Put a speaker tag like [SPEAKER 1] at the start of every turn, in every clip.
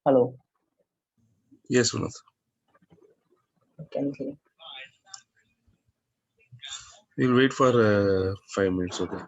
[SPEAKER 1] Hello.
[SPEAKER 2] Yes, Vinod.
[SPEAKER 1] Can you hear?
[SPEAKER 2] We'll wait for 5 minutes, okay?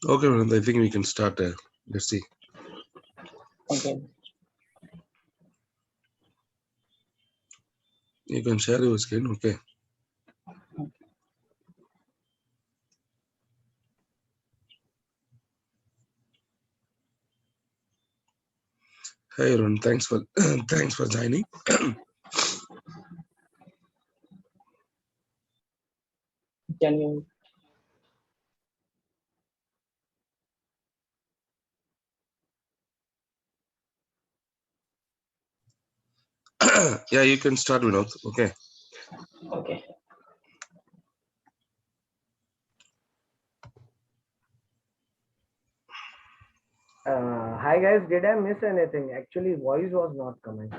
[SPEAKER 2] Okay, Vinod, I think we can start. Let's see.
[SPEAKER 1] Okay.
[SPEAKER 2] You can share your screen, okay? Hi, everyone. Thanks for thanks for joining.
[SPEAKER 1] Can you?
[SPEAKER 2] Yeah, you can start, Vinod. Okay.
[SPEAKER 1] Okay.
[SPEAKER 3] Hi guys, did I miss anything? Actually, voice was not coming.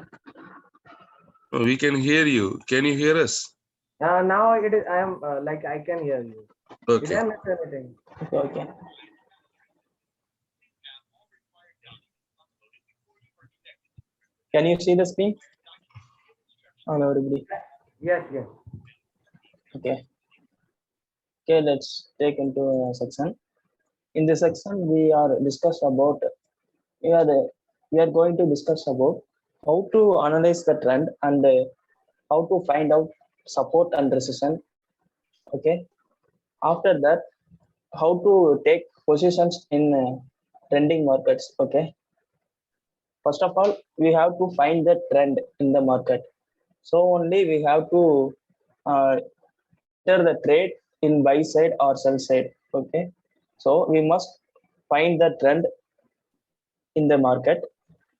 [SPEAKER 2] We can hear you. Can you hear us?
[SPEAKER 3] Now it is. I am like I can hear you. Did
[SPEAKER 2] Okay.
[SPEAKER 3] I miss anything?
[SPEAKER 1] Okay. Can you see the screen? On everybody.
[SPEAKER 3] Yes, yes.
[SPEAKER 1] Okay. Okay. Let's take into a section. In this section, we are discuss about. We are we are going to discuss about how to analyze the trend and how to find out support and resistance. Okay. After that, how to take positions in trending markets. Okay. First of all, we have to find the trend in the market. So only we have to enter the trade in buy side or sell side. Okay. So we must find the trend in the market.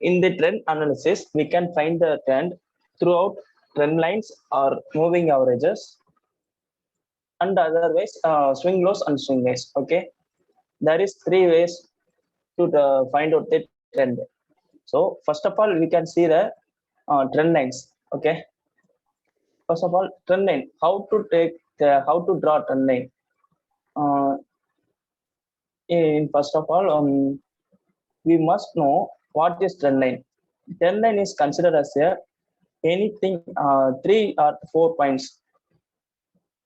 [SPEAKER 1] In the trend analysis, we can find the trend throughout trend lines or moving averages, and otherwise swing lows and swing highs. Okay. There is three ways to find out the trend. So first of all, we can see the trend lines. Okay. First of all, trend line. How to draw trend line? Uh, in first of all, we must know what is trend line. Trend line is considered as a anything 3 or 4 points.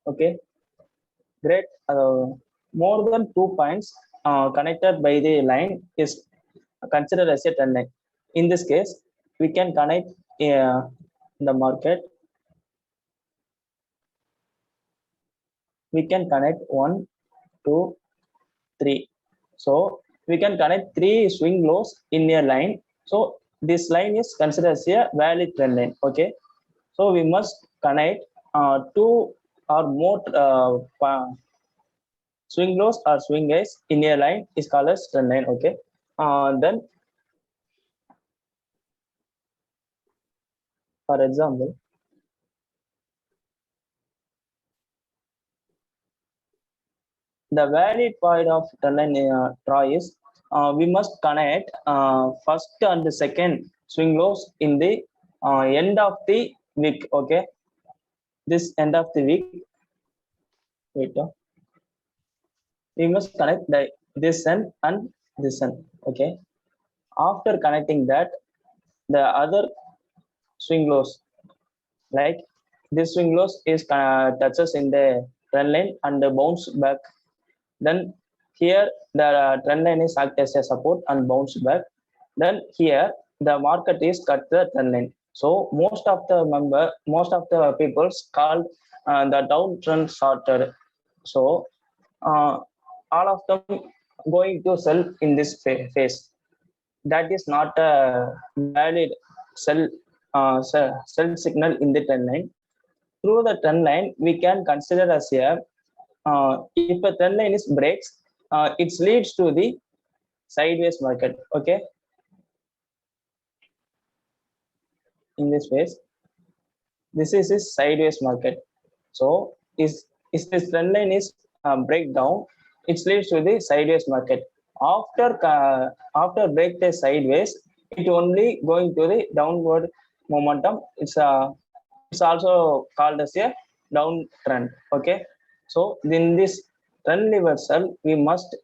[SPEAKER 1] Okay, great. More than 2 points connected by the line is considered as a trend line. In this case, we can connect the market. We can connect 1, 2, 3. So we can connect 3 swing lows in a line. So this line is considered as a valid trend line. Okay. So we must connect 2 or more swing lows or swing highs in a line is called as trend line. Okay. Then For example, the valid point of trendline draw is we must connect first and the second swing lows in the end of the week. Okay, this end of the week. Wait, we must connect this end and this end. Okay, after connecting that, the other swing lows, like this swing lows is touches in the trend line and bounce back. Then here the trend line is act as a support and bounce back. Then here the market is cut the trend line. So most of the people's called the downtrend shorted. So uh, all of them going to sell in this phase. That is not a valid sell sell signal in the trend line. Through the trend line, we can consider as a if a trend line is breaks, it leads to the sideways market. Okay, in this phase, this is a sideways market. So is this trend line is breakdown, it leads to the sideways market. After break the sideways, it only going to the downward momentum. It's also called as a downtrend. Okay, so in this trend reversal, we must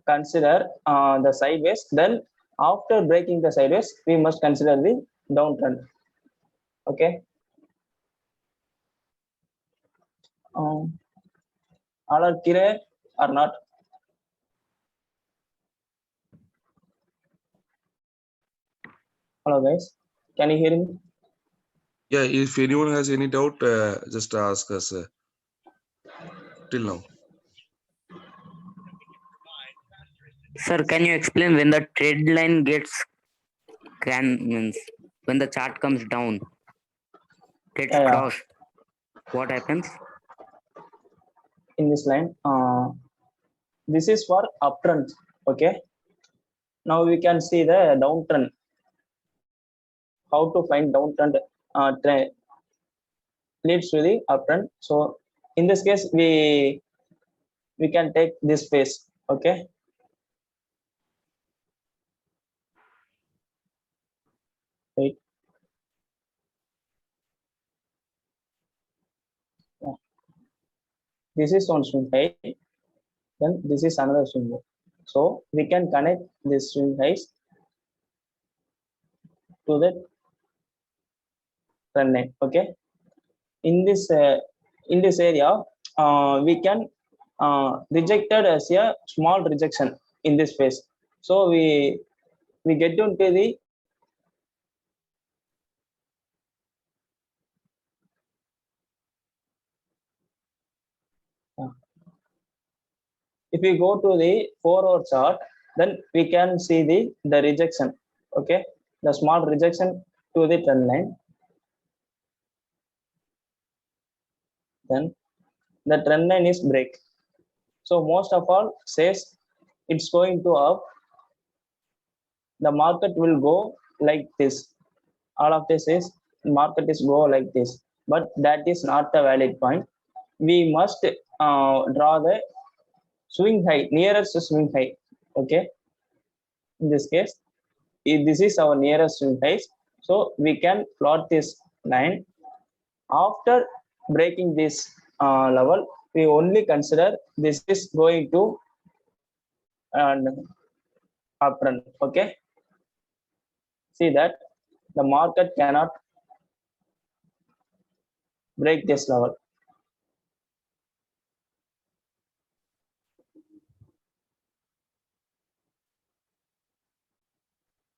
[SPEAKER 1] consider the sideways. Then after breaking the sideways, we must consider the downtrend. Okay, all are clear or not? Hello guys, can you hear me?
[SPEAKER 2] Yeah, if anyone has any doubt, just ask us till now.
[SPEAKER 4] Sir, can you explain when the trend line gets means when the chart comes down, gets
[SPEAKER 1] Yeah.
[SPEAKER 4] crossed, what happens?
[SPEAKER 1] In this line, this is for uptrend. Okay, now we can see the downtrend. How to find downtrend trend leads to the uptrend. So in this case, we can take this phase. Okay, wait. Yeah. This is one swing high, then this is another swing low. So we can connect this swing highs to the trend line. Okay, in this area, we can rejected as a small rejection in this phase. So we get into the if we go to the 4-hour chart, then we can see the rejection. Okay, the small rejection to the trend line. Then the trend line is break. So most of all says it's going to up. The market will go like this. All of this is market is go like this, but that is not the valid point. We must draw the swing high, nearest swing high. Okay, in this case, this is our nearest swing high. So we can plot this line. After breaking this level, we only consider this is going to uptrend. Okay, see that the market cannot break this level.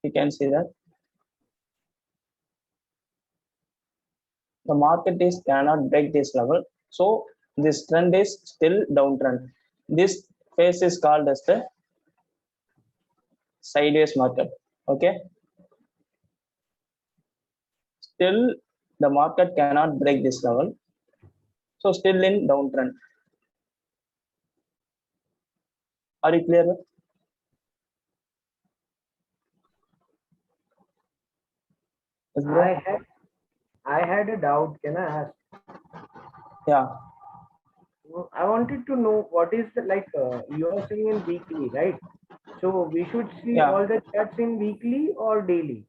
[SPEAKER 1] You can see that the market is cannot break this level. So this trend is still downtrend. This phase is called as the sideways market. Okay, still the market cannot break this level, so still in downtrend. Are you clear? Yes, bro.
[SPEAKER 3] I had a doubt. Can I ask?
[SPEAKER 1] Yeah,
[SPEAKER 3] I wanted to know what is the like you are saying in weekly, right? So we should see
[SPEAKER 1] yeah.
[SPEAKER 3] all the charts in weekly or daily.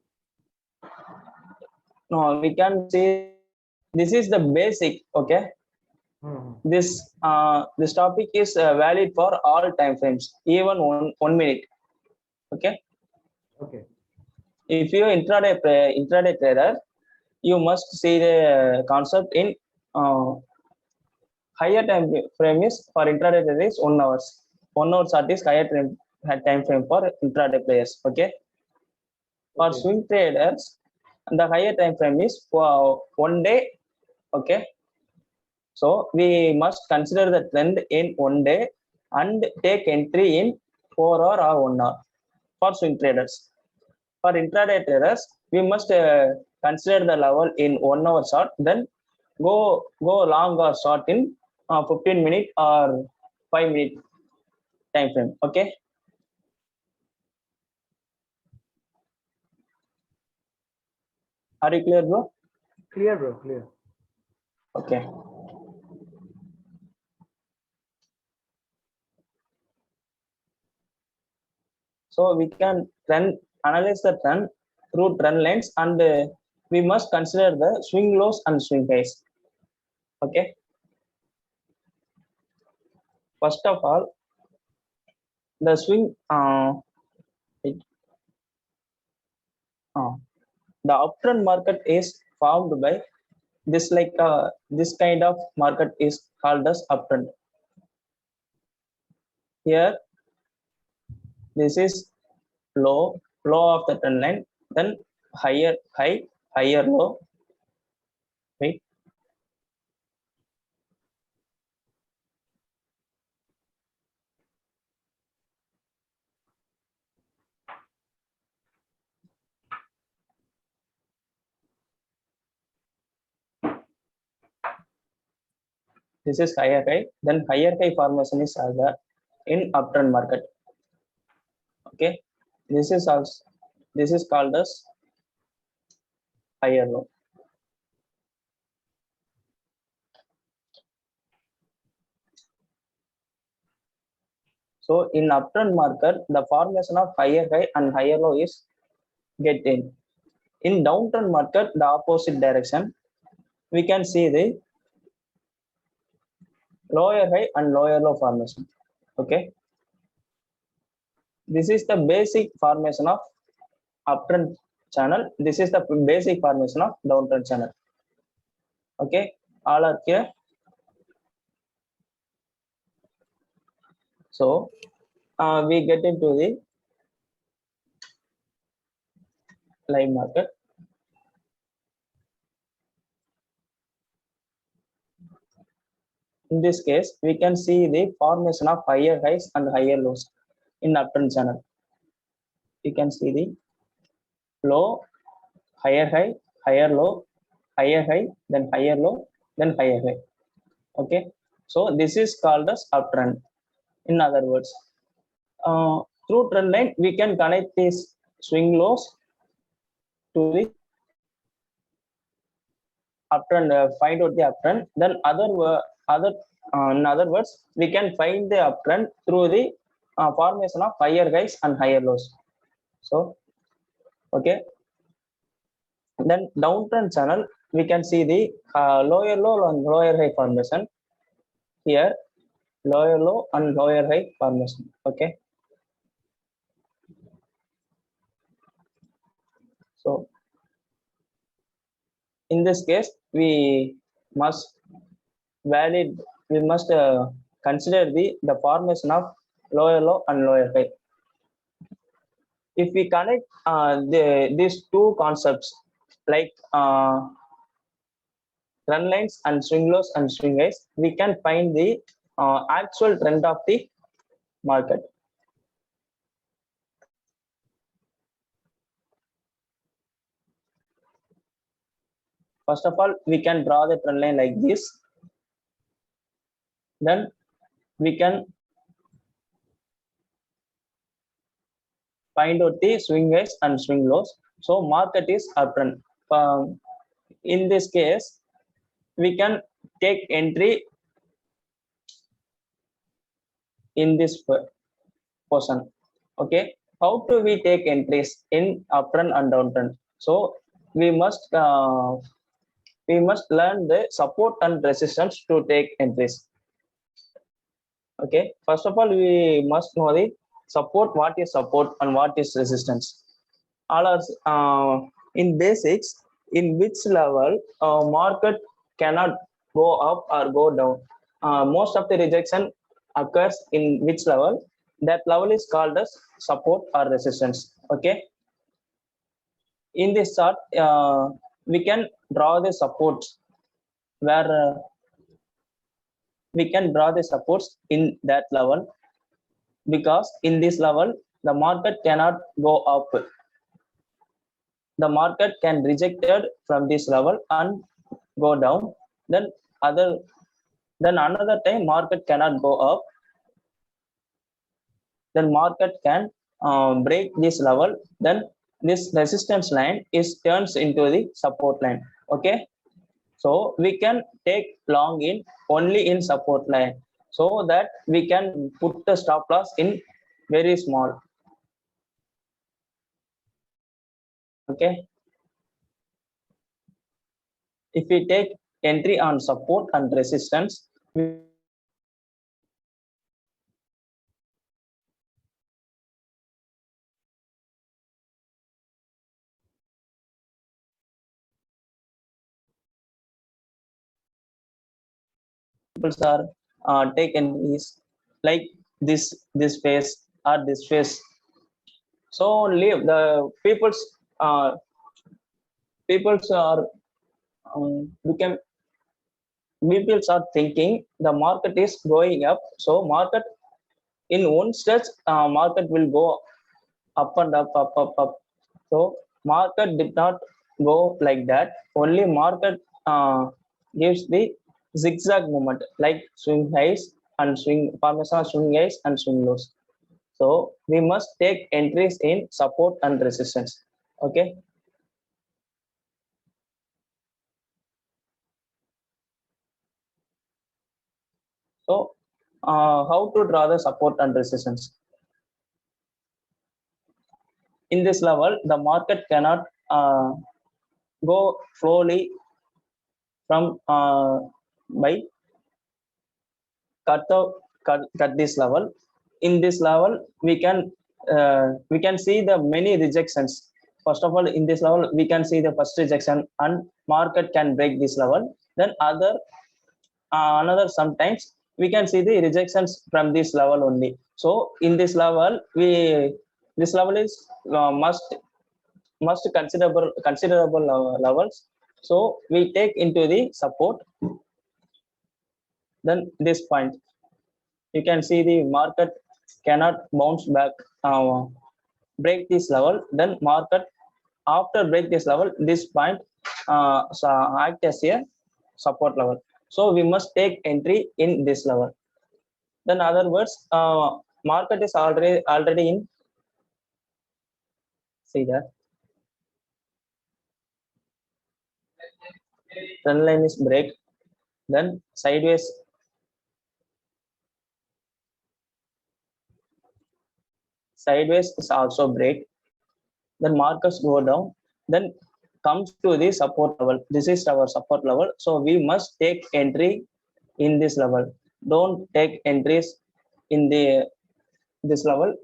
[SPEAKER 1] No, we can see this is the basic. Okay,
[SPEAKER 3] Hmm.
[SPEAKER 1] this topic is valid for all time frames, even 1 minute. Okay,
[SPEAKER 3] Okay.
[SPEAKER 1] if you intraday trader, you must see the concept in uh, higher time frame is for intraday trader is 1 hours. 1 hour chart is higher time frame for intraday players. Okay, for
[SPEAKER 3] Okay.
[SPEAKER 1] swing traders, the higher time frame is for 1 day. Okay, so we must consider the trend in 1 day and take entry in 4 hour or 1 hour for swing traders. For intraday traders, we must consider the level in 1 hour short, then go long or short in 15 minute or 5 minute time frame. Okay, are you clear, bro?
[SPEAKER 3] Clear, bro. Clear.
[SPEAKER 1] Okay. So we can analyze the trend through trend lines, and we must consider the swing lows and swing highs. Okay. First of all, the swing it, the uptrend market is formed by this kind of market is called as uptrend. Here, this is low of the trend line, then higher high, higher low. Right. This is higher high, then higher high formation is other in uptrend market. Okay, this is called as higher low. So in uptrend market, the formation of higher high and higher low is get in. In downtrend market, the opposite direction, we can see the lower high and lower low formation. Okay, this is the basic formation of uptrend channel. This is the basic formation of downtrend channel. Okay, all are clear. So we get into the live market. In this case, we can see the formation of higher highs and higher lows in uptrend channel. You can see the low, higher high, higher low, higher high, then higher low, then higher high. Okay, so this is called as uptrend. In other words, through trend line, we can connect these swing lows to the uptrend, find out the uptrend. Then in other words, we can find the uptrend through the formation of higher highs and higher lows. So, okay. Then downtrend channel, we can see the lower low and lower high formation. Here, lower low and lower high formation. Okay. So, in this case, we must we must consider the formation of lower low and lower high. If we connect these two concepts like trend lines and swing lows and swing highs, we can find the actual trend of the market. First of all, we can draw the trend line like this. Then we can find out the swing highs and swing lows. So market is uptrend. in this case, we can take entry in this portion. Okay, how do we take entries in uptrend and downtrend? So we must learn the support and resistance to take entries. Okay, first of all, we must know the support, what is support and what is resistance. All are in basics, in which level market cannot go up or go down. Most of the rejection occurs in which level? That level is called as support or resistance. Okay, in this chart, we can draw the supports where we can draw the supports in that level, because in this level the market cannot go up. The market can rejected from this level and go down. Then another time market cannot go up. Then market can break this level. Then this resistance line is turns into the support line. Okay, so we can take long in only in support line, so that we can put the stop loss in very small. Okay, if we take entry on support and resistance, people are take entries like this phase or this phase. So leave the uh, people's are become people are thinking the market is going up, so market in one stretch market will go up and up. So market did not go like that. Only market gives the zigzag movement, like swing highs and swing parmesan, swing highs and swing lows. So we must take entries in support and resistance. Okay, so how to draw the support and resistance? In this level the market cannot go slowly from by cut this level. In this level we can see the many rejections. First of all, in this level we can see the first rejection and market can break this level. Then another sometimes we can see the rejections from this level only. So in this level this level is must considerable levels. So we take into the support. Then this point you can see the market cannot bounce back, break this level. Then market after break this level, this point so act as a support level. So we must take entry in this level. Then other words, market is already in, see that trend line is break, then sideways is also break. Then markets go down, then comes to the support level. This is our support level, so we must take entry in this level. Don't take entries in this level.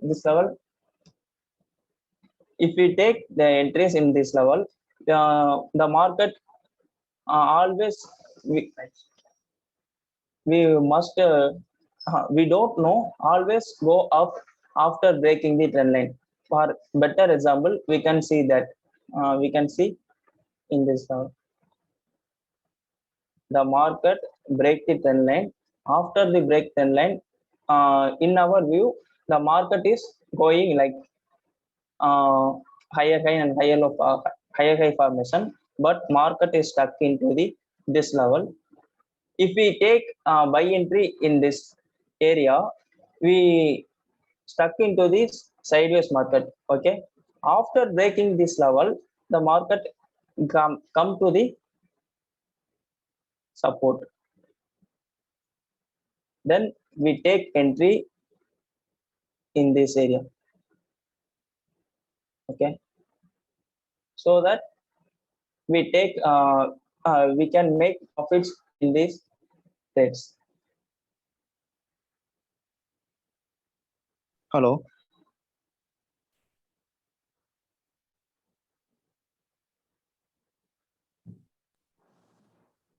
[SPEAKER 1] If we take the entries in this level, the market always we must we don't know always go up after breaking the trend line. For better example, we can see that we can see in this the market break the trend line. After the break trend line, in our view the market is going like higher high and higher low, higher high formation, but market is stuck into the this level. If we take buy entry in this area, we stuck into this sideways market. Okay, after breaking this level, the market come to the support. Then we take entry in this area. Okay, so that we take we can make profits in these trades. Hello.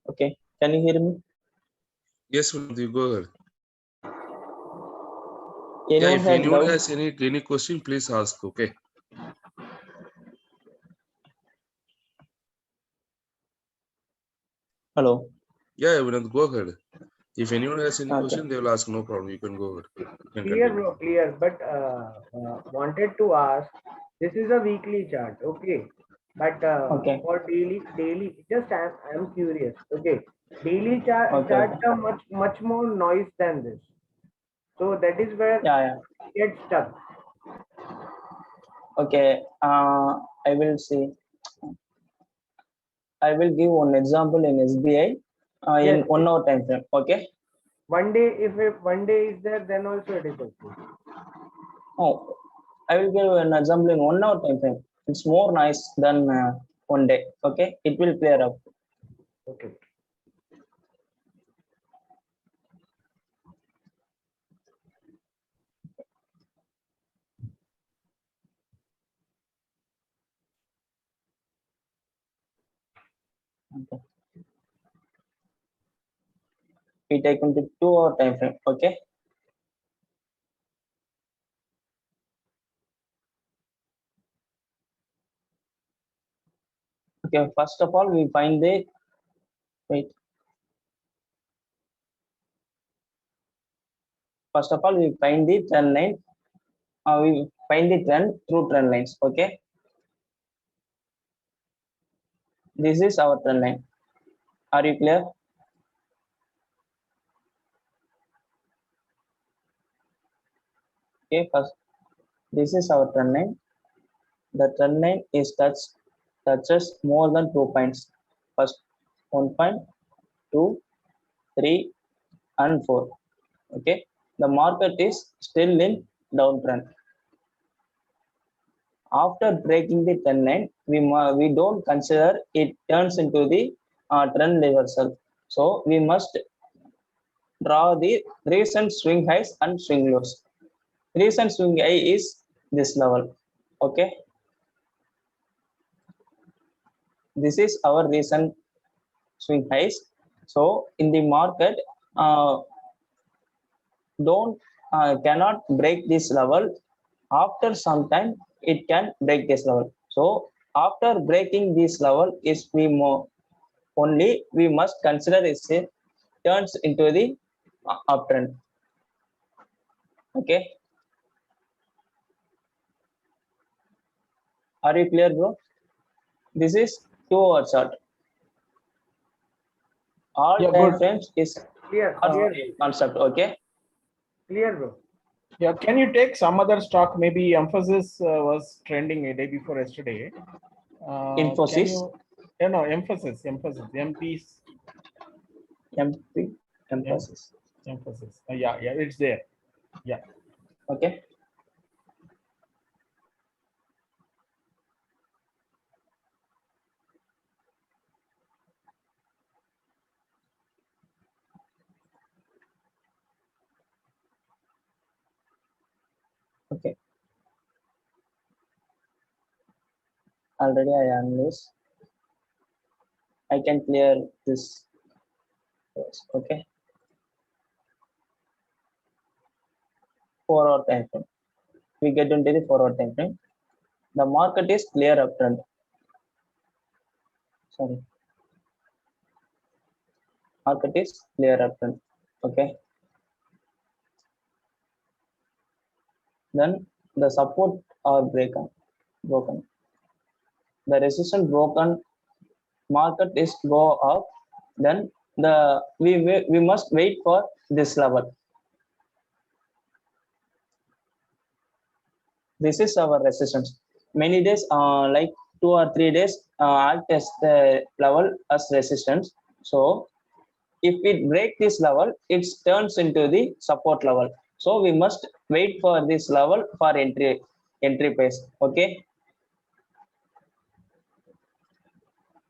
[SPEAKER 1] Okay, can you hear me?
[SPEAKER 2] Yes, Vinod, you go ahead.
[SPEAKER 1] Anyone
[SPEAKER 2] If
[SPEAKER 1] had
[SPEAKER 2] anyone
[SPEAKER 1] doubt?
[SPEAKER 2] has any question, please ask. Okay.
[SPEAKER 1] Hello.
[SPEAKER 2] Yeah, Vinod, go ahead. If anyone has any
[SPEAKER 1] Okay.
[SPEAKER 2] question, they will ask. No problem. You can go ahead. You can
[SPEAKER 3] Clear,
[SPEAKER 2] continue.
[SPEAKER 3] bro, clear. But wanted to ask, this is a weekly chart, okay? But
[SPEAKER 1] Okay.
[SPEAKER 3] for daily, just I'm curious, okay? Daily
[SPEAKER 1] Okay.
[SPEAKER 3] charts
[SPEAKER 1] Okay.
[SPEAKER 3] are much more noise than this, so that is where
[SPEAKER 1] Yeah.
[SPEAKER 3] it gets stuck.
[SPEAKER 1] Okay. I will see. I will give one example in SBI in
[SPEAKER 3] Yes,
[SPEAKER 1] 1 hour time frame. Okay.
[SPEAKER 3] one day, if one day is there, then also it is okay.
[SPEAKER 1] Oh, I will give an example in 1 hour time frame. It's more nice than 1 day. Okay, it will clear up.
[SPEAKER 3] Okay.
[SPEAKER 1] Okay. We take into 2 hour time frame. Okay. Okay. First of all, we find the wait. First of all, we find the trend line. We find the trend through trend lines. Okay. This is our trend line. Are you clear? Okay. First, this is our trend line. The trend line is touches more than 2 points. First, 1 point, 2, 3, and 4. Okay, the market is still in downtrend. After breaking the trend line, we don't consider it turns into the trend reversal. So we must draw the recent swing highs and swing lows. Recent swing high is this level. Okay, this is our recent swing highs. So in the market, don't cannot break this level. After some time it can break this level. So after breaking this level is we more only we must consider it turns into the uptrend. Okay, are you clear, bro? This is 2 hour chart. All
[SPEAKER 5] Yeah,
[SPEAKER 1] time
[SPEAKER 5] good.
[SPEAKER 1] frames is
[SPEAKER 3] Clear,
[SPEAKER 1] our concept. Okay,
[SPEAKER 3] clear, bro.
[SPEAKER 5] Yeah, can you take some other stock? Maybe Emphasis was trending a day before yesterday. Can
[SPEAKER 1] Infosys,
[SPEAKER 5] you? Yeah, no, Emphasis, MPs,
[SPEAKER 1] MP, Emphasis.
[SPEAKER 5] Emphasis. Yeah, it's there. Yeah.
[SPEAKER 1] Okay, okay. Already I analyzed. I can clear this. Okay, 4 hour time frame. We get into the 4 hour time frame. The market is clear uptrend. Sorry, market is clear uptrend. Okay, then the support are broken. The resistance broken. Market is go up. Then we must wait for this level. This is our resistance. Many days, like 2 or 3 days, act as the level as resistance. So if we break this level, it turns into the support level. So we must wait for this level for entry price. Okay.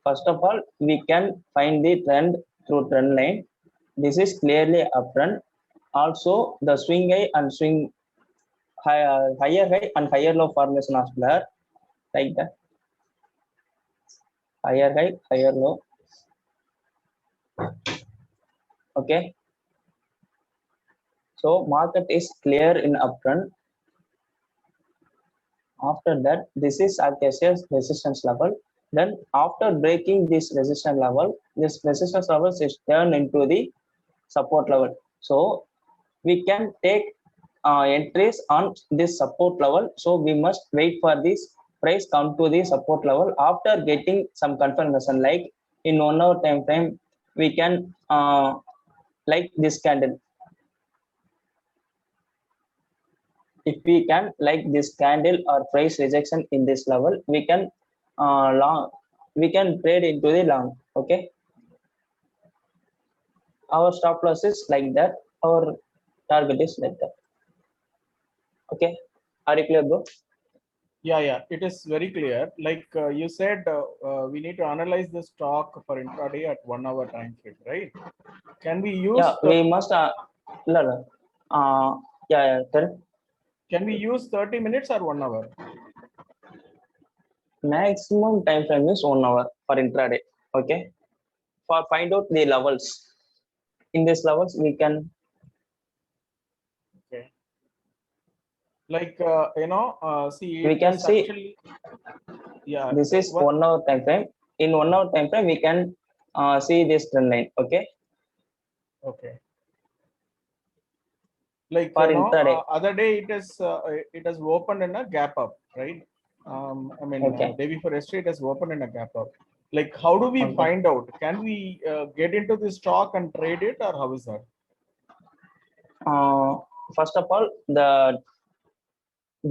[SPEAKER 1] First of all, we can find the trend through trend line. This is clearly uptrend. Also, the swing high and swing higher high and higher low formation as well, like that. Higher high, higher low. Okay. So market is clear in uptrend. After that, this is Acacia's resistance level. Then after breaking this resistance level is turned into the support level. So we can take entries on this support level. So we must wait for this price come to the support level. After getting some confirmation, like in 1 hour time frame, we can like this candle. If we can like this candle or price rejection in this level, we can trade into the long. Okay, our stop loss is like that, our target is like that. Okay, are you clear, bro?
[SPEAKER 5] Yeah, it is very clear. Like you said, we need to analyze the stock for intraday at 1 hour time frame, right? Can we use
[SPEAKER 1] Yeah, we must no. Tell.
[SPEAKER 5] Can we use 30 minutes or 1 hour?
[SPEAKER 1] Maximum time frame is 1 hour for intraday. Okay, for find out the levels. In these levels, we can
[SPEAKER 5] Okay. Like see,
[SPEAKER 1] we
[SPEAKER 5] it
[SPEAKER 1] can
[SPEAKER 5] is
[SPEAKER 1] see
[SPEAKER 5] actually, yeah.
[SPEAKER 1] this is
[SPEAKER 5] what-
[SPEAKER 1] 1 hour time frame. In 1 hour time frame, we can see this trend line. Okay,
[SPEAKER 5] Okay. Like
[SPEAKER 1] for intraday.
[SPEAKER 5] other day it has opened in a gap up, right? I mean,
[SPEAKER 1] Okay.
[SPEAKER 5] day before yesterday it has opened in a gap up. Like, how do we
[SPEAKER 1] Okay.
[SPEAKER 5] find out? Can we get into the stock and trade it, or how is that?
[SPEAKER 1] First of all, the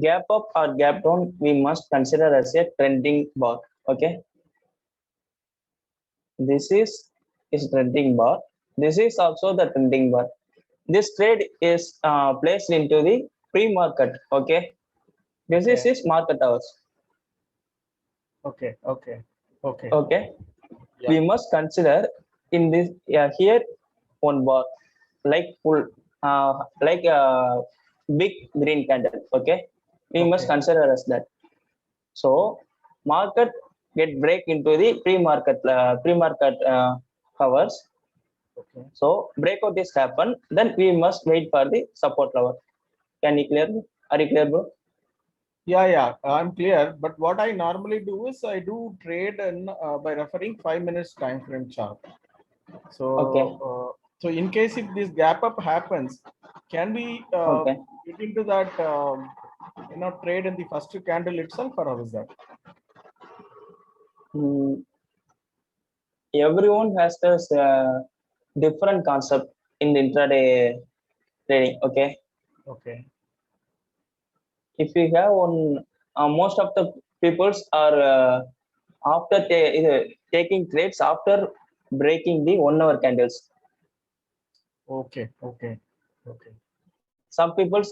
[SPEAKER 1] gap up or gap down we must consider as a trending bar. Okay, this is trending bar. This is also the trending bar. This trade is placed into the pre-market. Okay, this is
[SPEAKER 5] Okay.
[SPEAKER 1] his market hours.
[SPEAKER 5] Okay.
[SPEAKER 1] Okay,
[SPEAKER 5] Yeah.
[SPEAKER 1] we must consider in this here one bar like full like a big green candle. Okay, we must
[SPEAKER 5] Okay.
[SPEAKER 1] consider as that. So market get break into the pre-market hours.
[SPEAKER 5] Okay.
[SPEAKER 1] So breakout is happen, then we must wait for the support level. Can you clear? Are you clear, bro?
[SPEAKER 5] Yeah, I'm clear. But what I normally do is I do trade by referring 5 minutes time frame chart. So,
[SPEAKER 1] Okay.
[SPEAKER 5] So in case if this gap up happens, can we
[SPEAKER 1] Okay.
[SPEAKER 5] get into that trade in the first candle itself, or how is that?
[SPEAKER 1] Everyone has this different concept in the intraday trading. Okay,
[SPEAKER 5] Okay.
[SPEAKER 1] if you have one, most of the peoples are after taking trades after breaking the 1 hour candles.
[SPEAKER 5] Okay.
[SPEAKER 1] Some people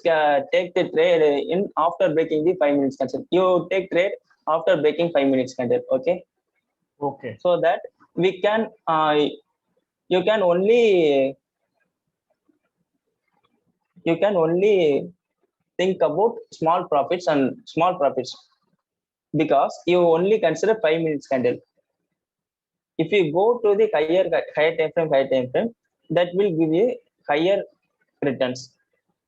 [SPEAKER 1] take the trade in after breaking the 5 minutes candle. You take trade after breaking 5 minutes candle. Okay,
[SPEAKER 5] Okay.
[SPEAKER 1] so that we can you can only think about small profits because you only consider 5 minutes candle. If you go to the higher time frame, that will give you higher returns.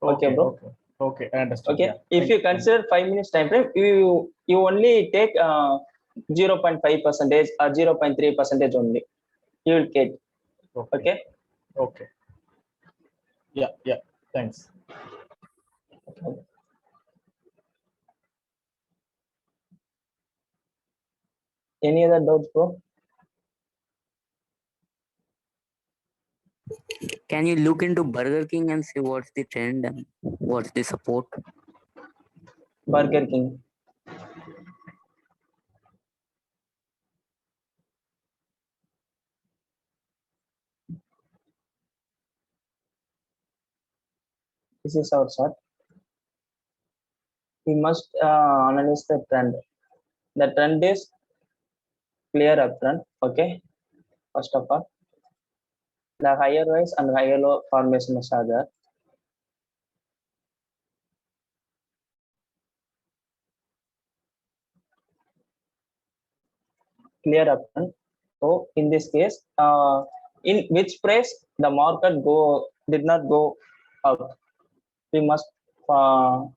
[SPEAKER 1] Okay, bro.
[SPEAKER 5] Okay, I understand.
[SPEAKER 1] Okay,
[SPEAKER 5] Yeah.
[SPEAKER 1] if you consider 5 minutes time frame, you only take 0.5 percentage or 0.3 percentage only. You will get. Okay.
[SPEAKER 5] Okay. Yeah. Thanks.
[SPEAKER 1] Any other doubts, bro?
[SPEAKER 4] Can you look into Burger King and see what's the trend and what's the support?
[SPEAKER 1] Burger King. This is our chart. We must analyze the trend. The trend is clear uptrend. Okay. First of all, the higher rise and higher low formations are there. Clear uptrend. So in this case, in which price the market did not go up, we must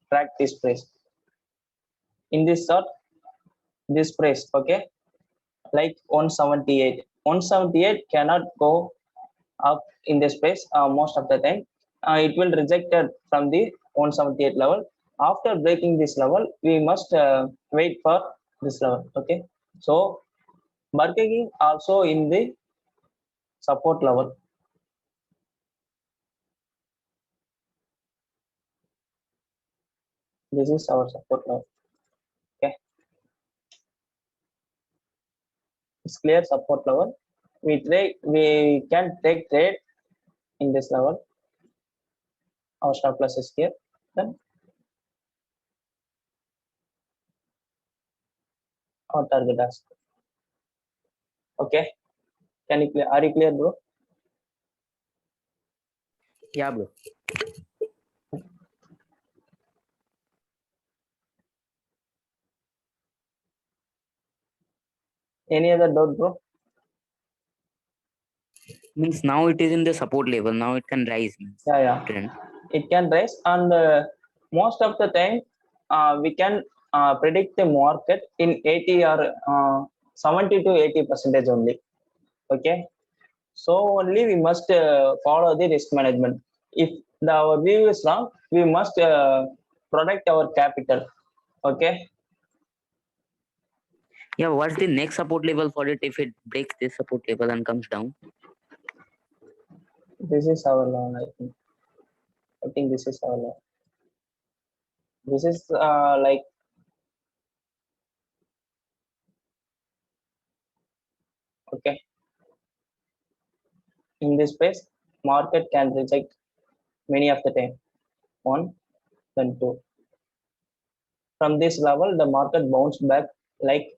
[SPEAKER 1] track this price. In this chart, this price, okay, like 178. 178 cannot go up in this price most of the time. It will rejected from the 178 level. After breaking this level, we must wait for this level. Okay, so Burger King also in the support level. This is our support level. Okay, it's clear support level. We can take trade in this level. Our stop loss is here. Then our target as. Okay, can you clear? Are you clear, bro?
[SPEAKER 4] Yeah, bro.
[SPEAKER 1] Any other doubt, bro?
[SPEAKER 4] Means now it is in the support level. Now it can rise. Means
[SPEAKER 1] Yeah.
[SPEAKER 4] trend.
[SPEAKER 1] It can rise, and most of the time we can predict the market in 80 or 70 to 80% only. Okay, so only we must follow the risk management. If our view is wrong, we must protect our capital. Okay,
[SPEAKER 4] Yeah, what's the next support level for it if it breaks this support level and comes down?
[SPEAKER 1] this is our loan. I think this is our loan. This is like okay. In this space, market can reject many of the time. One, then two. From this level, the market bounced back like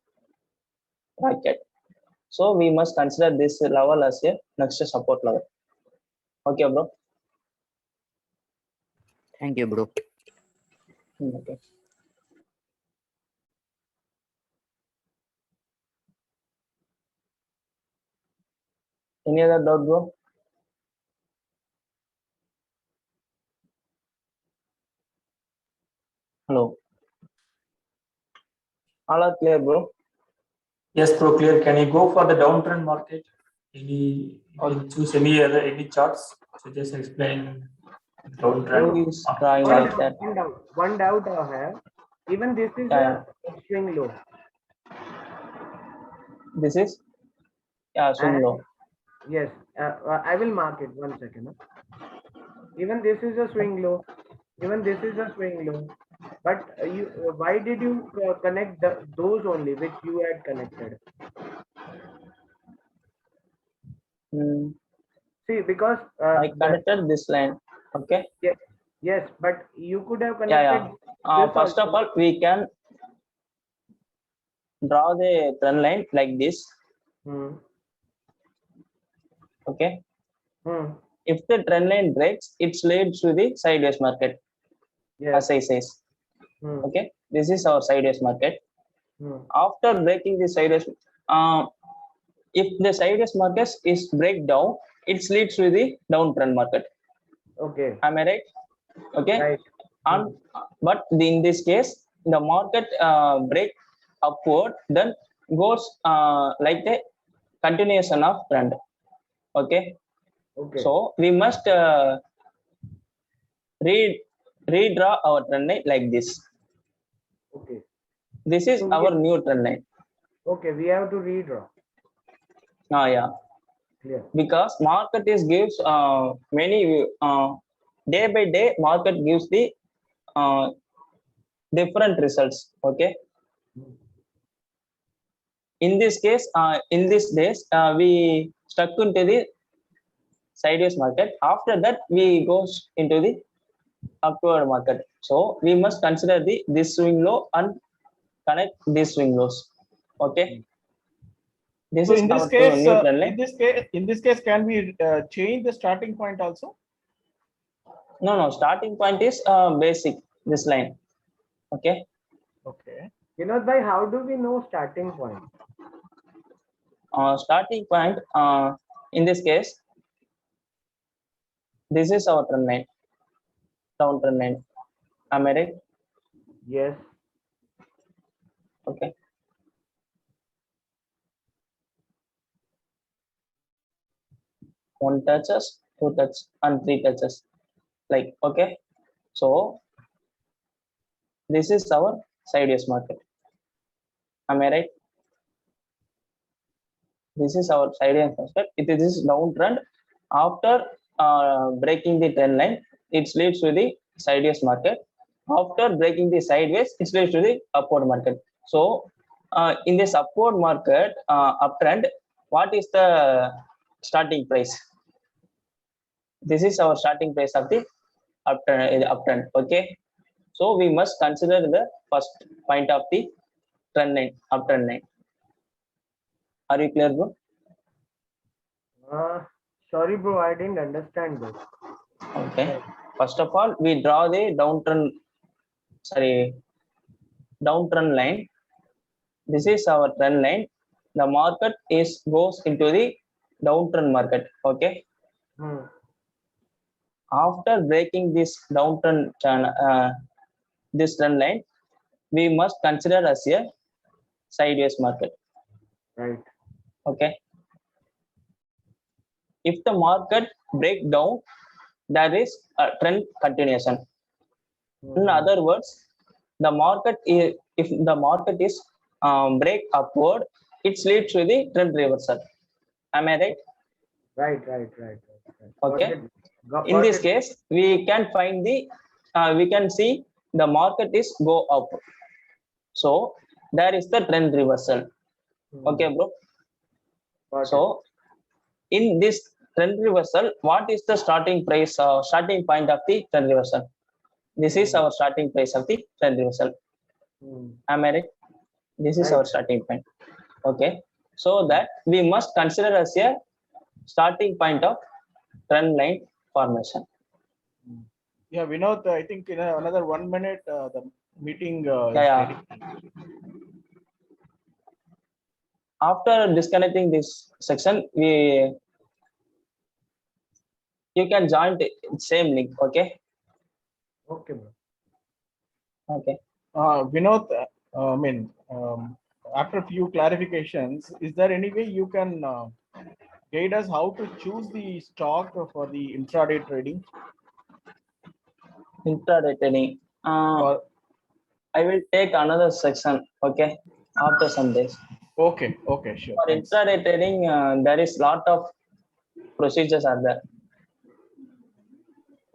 [SPEAKER 1] rocket. So we must consider this level as a next support level. Okay, bro.
[SPEAKER 4] Thank you, bro.
[SPEAKER 1] Okay. Any other doubt, bro? Hello. All are clear, bro?
[SPEAKER 6] Yes, bro, clear. Can you go for the downtrend market? You can choose any charts. So just explain downtrend.
[SPEAKER 1] Who is drawing
[SPEAKER 3] One
[SPEAKER 1] like that?
[SPEAKER 3] One doubt I have. Even this is
[SPEAKER 1] Yeah.
[SPEAKER 3] a swing low.
[SPEAKER 1] This is swing
[SPEAKER 3] And
[SPEAKER 1] low.
[SPEAKER 3] yes, I will mark it 1 second. Even this is a swing low. Even this is a swing low. But why did you connect those only which you had connected?
[SPEAKER 1] Hmm.
[SPEAKER 3] See, because
[SPEAKER 1] I connected this line. Okay.
[SPEAKER 3] yes, but you could have
[SPEAKER 1] Yeah.
[SPEAKER 3] connected. This
[SPEAKER 1] First of
[SPEAKER 3] also.
[SPEAKER 1] all, we can draw the trend line like this. Okay. If the trend line breaks, it leads to the sideways market.
[SPEAKER 3] Yes.
[SPEAKER 1] As I says. Okay. This is our sideways market. After breaking the sideways, if the sideways market is break down, it leads to the downtrend market.
[SPEAKER 3] Okay.
[SPEAKER 1] Am I right? Okay.
[SPEAKER 3] Right.
[SPEAKER 1] And but in this case, the market break upward, then goes like the continuation of trend. Okay.
[SPEAKER 3] Okay.
[SPEAKER 1] So we must redraw our trend line like this.
[SPEAKER 3] Okay.
[SPEAKER 1] This is
[SPEAKER 3] So
[SPEAKER 1] our new trend line.
[SPEAKER 3] Okay, we have to redraw.
[SPEAKER 1] Yeah.
[SPEAKER 3] Clear.
[SPEAKER 1] Because market gives many day by day market gives the different results. Okay. In this case, in these days, we stuck into the sideways market. After that, we goes into the upward market. So we must consider this swing low and connect these swing lows. Okay. This
[SPEAKER 5] So
[SPEAKER 1] is
[SPEAKER 5] in this
[SPEAKER 1] our
[SPEAKER 5] case,
[SPEAKER 1] new trend line.
[SPEAKER 5] in this case, can we change the starting point also?
[SPEAKER 1] No, starting point is basic, this line. Okay.
[SPEAKER 5] Okay.
[SPEAKER 3] Vinod bhai, how do we know starting point?
[SPEAKER 1] Starting point, in this case, this is our trend line, down trend line. Am I right?
[SPEAKER 3] Yes.
[SPEAKER 1] Okay. One touches, two touches, and three touches. Like, okay. So this is our sideways market. Am I right? This is our sideways market. It is downtrend. After breaking the trend line, it leads to the sideways market. After breaking the sideways, it leads to the upward market. So in this upward market, uptrend, what is the starting price? This is our starting price of the uptrend. Okay. So we must consider the first point of the trend line, uptrend line. Are you clear, bro?
[SPEAKER 3] Sorry, bro, I didn't understand this.
[SPEAKER 1] Okay. First of all, we draw the downtrend line. This is our trend line. The market goes into the downtrend market. Okay. After breaking this downtrend this trend line, we must consider as a sideways market.
[SPEAKER 3] Right.
[SPEAKER 1] Okay. If the market break down, there is a trend continuation. In other words, the market if the market is break upward, it leads to the trend reversal. Am I right?
[SPEAKER 3] Right.
[SPEAKER 1] Okay. In this case, we can find we can see the market is go up. So there is the trend reversal. Okay, bro. So in this trend reversal, what is the starting price, starting point of the trend reversal? This is our starting price of the trend reversal. Am I right? This is our starting point. Okay. So that we must consider as a starting point of trend line formation.
[SPEAKER 5] Yeah, Vinod, I think in another 1 minute, the meeting is
[SPEAKER 1] Yeah.
[SPEAKER 5] ready.
[SPEAKER 1] After disconnecting this section, you can join the same link. Okay.
[SPEAKER 3] Okay, bro.
[SPEAKER 1] Okay.
[SPEAKER 5] Vinod, after a few clarifications, is there any way you can guide us how to choose the stock for the intraday trading?
[SPEAKER 1] Intraday trading.
[SPEAKER 5] Or
[SPEAKER 1] I will take another section. Okay. After some days.
[SPEAKER 5] okay, sure.
[SPEAKER 1] For
[SPEAKER 5] Thanks.
[SPEAKER 1] intraday trading, there is lot of procedures are there.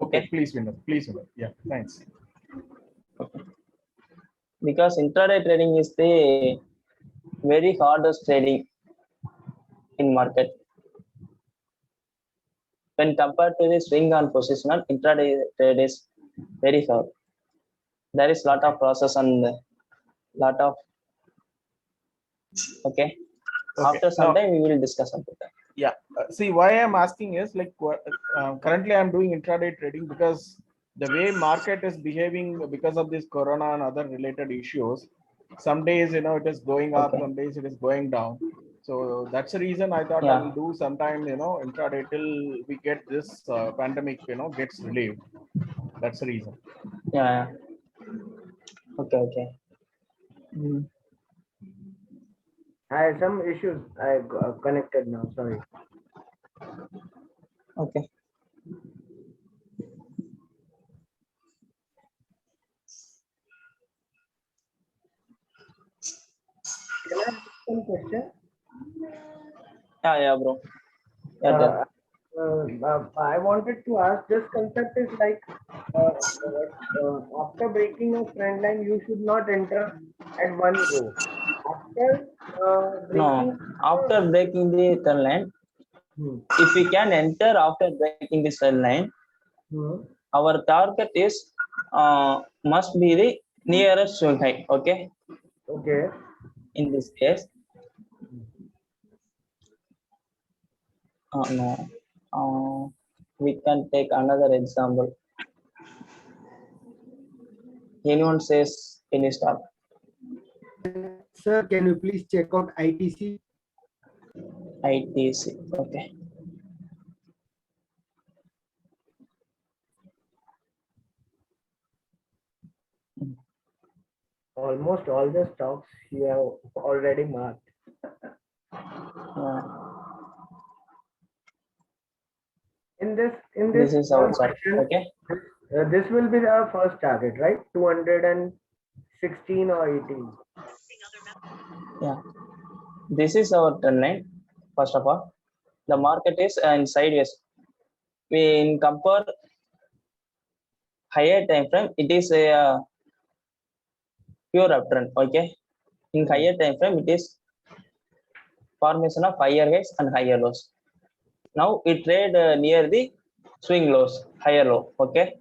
[SPEAKER 5] Okay, please, Vinod. Yeah, thanks.
[SPEAKER 1] Okay. Because intraday trading is the very hardest trading in market. When compared to the swing on positional, intraday trade is very hard. There is lot of process and lot of okay. After some time we will discuss about that.
[SPEAKER 5] Yeah, see why I'm asking is like currently I'm doing intraday trading because the way market is behaving because of this corona and other related issues, some days it is going up, some days it is going down. So that's the reason I thought I will do sometime intraday till we get this pandemic gets relieved. That's the reason.
[SPEAKER 1] Yeah. Okay.
[SPEAKER 3] I had some issues. I got connected now. Sorry.
[SPEAKER 1] Okay.
[SPEAKER 3] Can I ask some question?
[SPEAKER 1] Yeah, bro.
[SPEAKER 3] I wanted to ask, this concept is like after breaking a trend line, you should not enter at one go.
[SPEAKER 1] After breaking the trend line, if we can enter after breaking this trend line, our target is must be the nearest swing high. Okay,
[SPEAKER 3] Okay.
[SPEAKER 1] in this case, no, we can take another example. Anyone says any start?
[SPEAKER 7] Sir, can you please check out ITC?
[SPEAKER 1] ITC. Okay.
[SPEAKER 3] Almost all the stocks you have already marked.
[SPEAKER 1] Uh,
[SPEAKER 3] In
[SPEAKER 1] this
[SPEAKER 3] this
[SPEAKER 1] is our
[SPEAKER 3] small
[SPEAKER 1] chart.
[SPEAKER 3] question,
[SPEAKER 1] Okay.
[SPEAKER 3] this will be our first target, right? 216 or 18.
[SPEAKER 1] Yeah. This is our trend line. First of all, the market is in sideways. We compare higher time frame, it is a pure uptrend. Okay. In higher time frame, it is formation of higher highs and higher lows. Now it trade near the swing lows, higher low. Okay.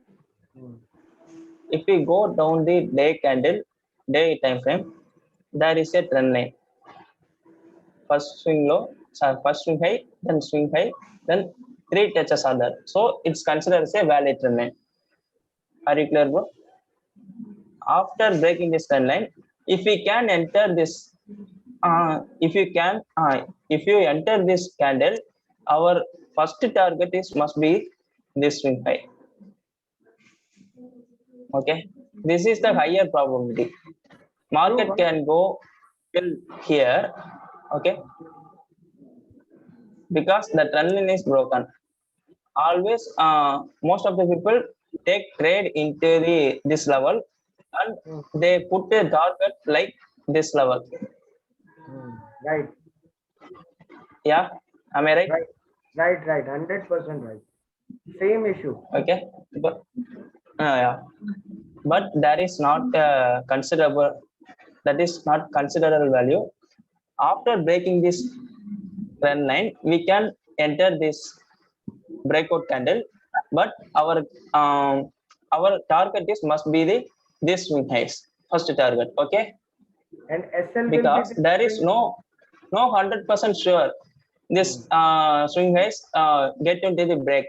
[SPEAKER 1] If we go down the day candle, day time frame, there is a trend line. First swing low, first swing high, then swing high, then 3 touches are there. So it's considered as a valid trend line. Are you clear, bro? After breaking this trend line, if we can enter this, if you enter this candle, our first target is must be this swing high. Okay, this is the higher probability. Market can go till here. Okay, because the trend line is broken. Always, most of the people take trade into this level and they put a target like this level.
[SPEAKER 3] Right.
[SPEAKER 1] Yeah, am I right?
[SPEAKER 3] Right. 100% right. Same issue.
[SPEAKER 1] Okay, but yeah, but that is not considerable. That is not considerable value. After breaking this trend line, we can enter this breakout candle, but our target is must be this swing highs, first target. Okay,
[SPEAKER 3] And SL
[SPEAKER 1] because
[SPEAKER 3] will be
[SPEAKER 1] there is no 100% sure this swing highs get into the break.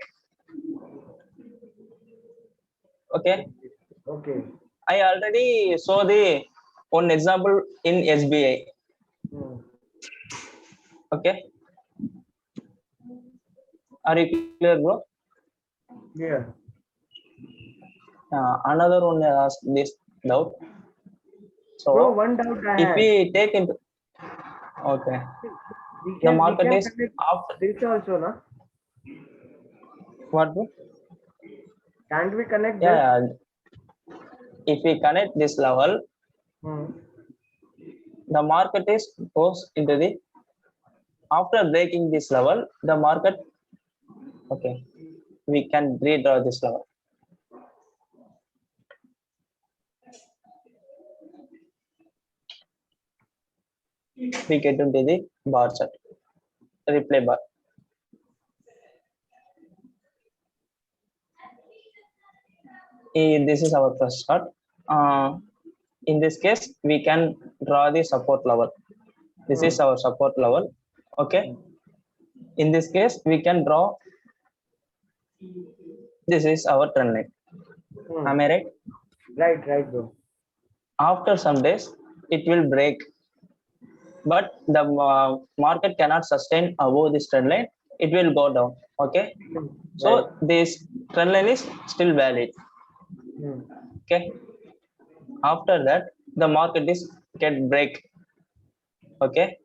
[SPEAKER 1] Okay, I already saw the one example in SBI. Okay, are you clear, bro?
[SPEAKER 3] Yeah.
[SPEAKER 1] Another one asked this doubt. So
[SPEAKER 3] bro, one doubt I
[SPEAKER 1] if
[SPEAKER 3] had.
[SPEAKER 1] we take into the market is after
[SPEAKER 3] this also, na?
[SPEAKER 1] What, bro?
[SPEAKER 3] Can't we connect
[SPEAKER 1] Yeah, if we connect this level, the market is goes into the after breaking this level, the market we can redraw this level. We get into the bar chart, replay bar. This is our first chart. In this case, we can draw the support level. This is our support level. Okay. In this case, we can draw. This is our trend line. Am I right?
[SPEAKER 3] Right, bro.
[SPEAKER 1] After some days, it will break, but the market cannot sustain above this trend line. It will go down. Okay. So this trend line is still valid. Okay. After that, the market is get break. Okay.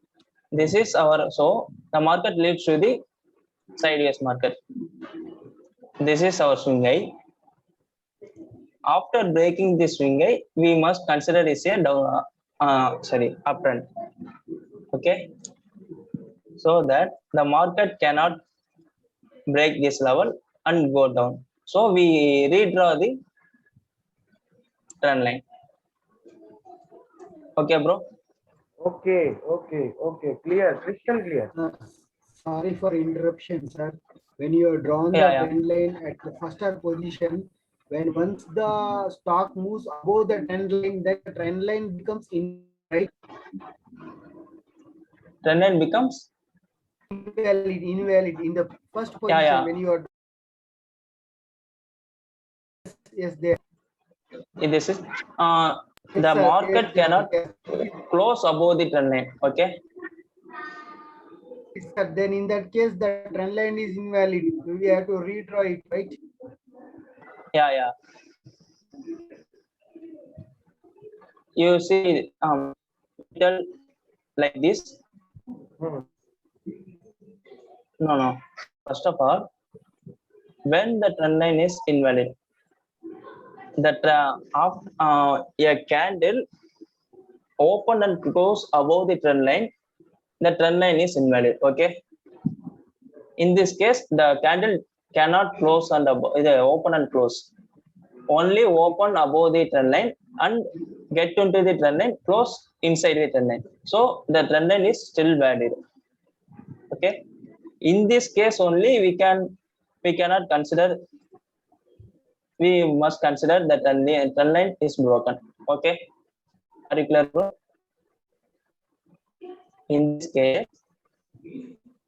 [SPEAKER 1] This is our the market leads to the sideways market. This is our swing high. After breaking this swing high, we must consider this a down uptrend. Okay. So that the market cannot break this level and go down. So we redraw the trend line. Okay, bro.
[SPEAKER 3] Okay. Clear, crystal clear.
[SPEAKER 7] Sorry for interruption, sir. When you are drawn the trend line at the first position, When once the stock moves above the trend line, that trend line becomes right,
[SPEAKER 1] Trend line becomes,
[SPEAKER 7] invalid in the first
[SPEAKER 1] yeah,
[SPEAKER 7] position
[SPEAKER 1] yeah.
[SPEAKER 7] when you are yes there.
[SPEAKER 1] This is
[SPEAKER 7] Yes,
[SPEAKER 1] the
[SPEAKER 7] sir.
[SPEAKER 1] market
[SPEAKER 7] Yes,
[SPEAKER 1] cannot
[SPEAKER 7] yes,
[SPEAKER 1] close above the trend line. Okay.
[SPEAKER 7] yes, sir. Then in that case, the trend line is invalid. We have to redraw it, right?
[SPEAKER 1] Yeah, yeah. You see, tell like this.
[SPEAKER 3] Hmm.
[SPEAKER 1] No, no. First of all, when the trend line is invalid, a candle open and close above the trend line is invalid. Okay. In this case, the candle cannot close and open and close. Only open above the trend line and get into the trend line, close inside the trend line. So the trend line is still valid. Okay. In this case only we must consider that the trend line is broken. Okay. Are you clear, bro? In this case,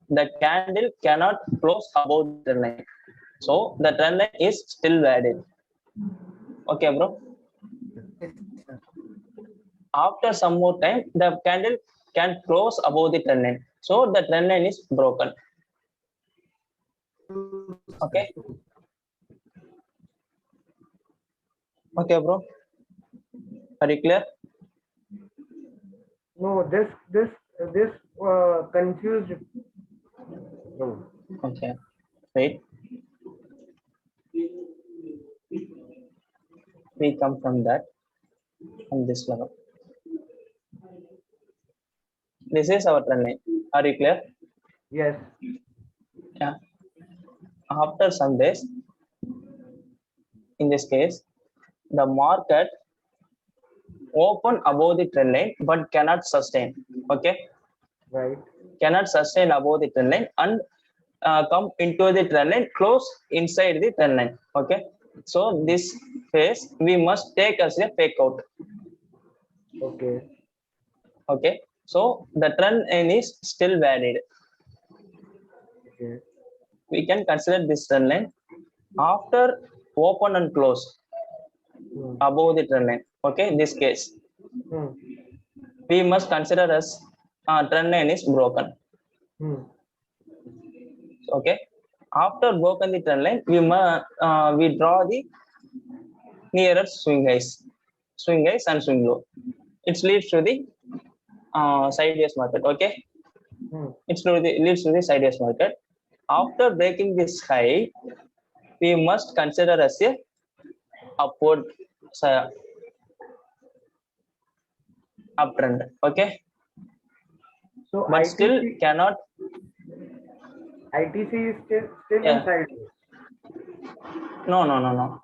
[SPEAKER 1] the candle cannot close above the trend line. So the trend line is still valid. Okay, bro.
[SPEAKER 7] Yes, sir.
[SPEAKER 1] After some more time, the candle can close above the trend line. So the trend line is broken. Okay. Okay, bro. Are you clear?
[SPEAKER 3] No, this confused. No.
[SPEAKER 1] Okay. Wait. We come from this level. This is our trend line. Are you clear?
[SPEAKER 3] Yes.
[SPEAKER 1] Yeah. After some days, in this case, the market open above the trend line but cannot sustain. Okay.
[SPEAKER 3] Right.
[SPEAKER 1] Cannot sustain above the trend line and come into the trend line, close inside the trend line. Okay. So this phase we must take as a fake out.
[SPEAKER 3] Okay.
[SPEAKER 1] Okay. So the trend line is still valid.
[SPEAKER 3] Okay.
[SPEAKER 1] We can consider this trend line after open and close
[SPEAKER 3] Hmm.
[SPEAKER 1] above the trend line. Okay. In this case,
[SPEAKER 3] Hmm.
[SPEAKER 1] we must consider as trend line is broken.
[SPEAKER 3] Hmm.
[SPEAKER 1] Okay. After broken the trend line, we draw the nearest swing highs and swing low. It leads to the sideways market. Okay.
[SPEAKER 3] Hmm.
[SPEAKER 1] Leads to the sideways market. After breaking this high, we must consider as a upward uptrend. Okay.
[SPEAKER 3] So
[SPEAKER 1] But still
[SPEAKER 3] ITC
[SPEAKER 1] cannot.
[SPEAKER 3] is still
[SPEAKER 1] Yeah.
[SPEAKER 3] inside.
[SPEAKER 1] No.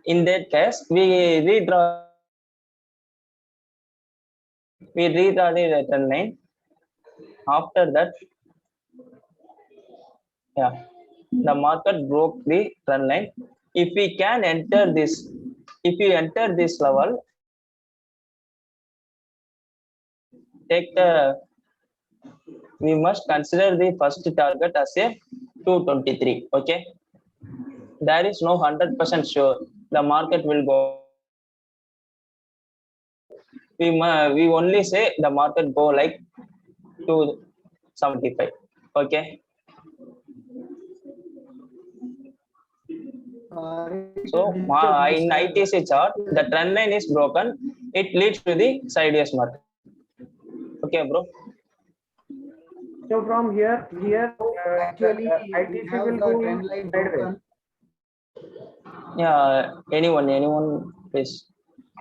[SPEAKER 1] In that case, we redraw the trend line. After that, yeah, the market broke the trend line. If we enter this level, we must consider the first target as a 223. Okay, there is no 100% sure the market will go. We only say the market go like 275. Okay. So in ITC chart, the trend line is broken. It leads to the sideways market. Okay, bro.
[SPEAKER 3] So from here,
[SPEAKER 7] Actually, we
[SPEAKER 3] ITC
[SPEAKER 7] have
[SPEAKER 3] will
[SPEAKER 7] the
[SPEAKER 3] go
[SPEAKER 7] trend
[SPEAKER 3] in
[SPEAKER 7] line
[SPEAKER 3] sideways.
[SPEAKER 7] broken.
[SPEAKER 1] Yeah, anyone, please.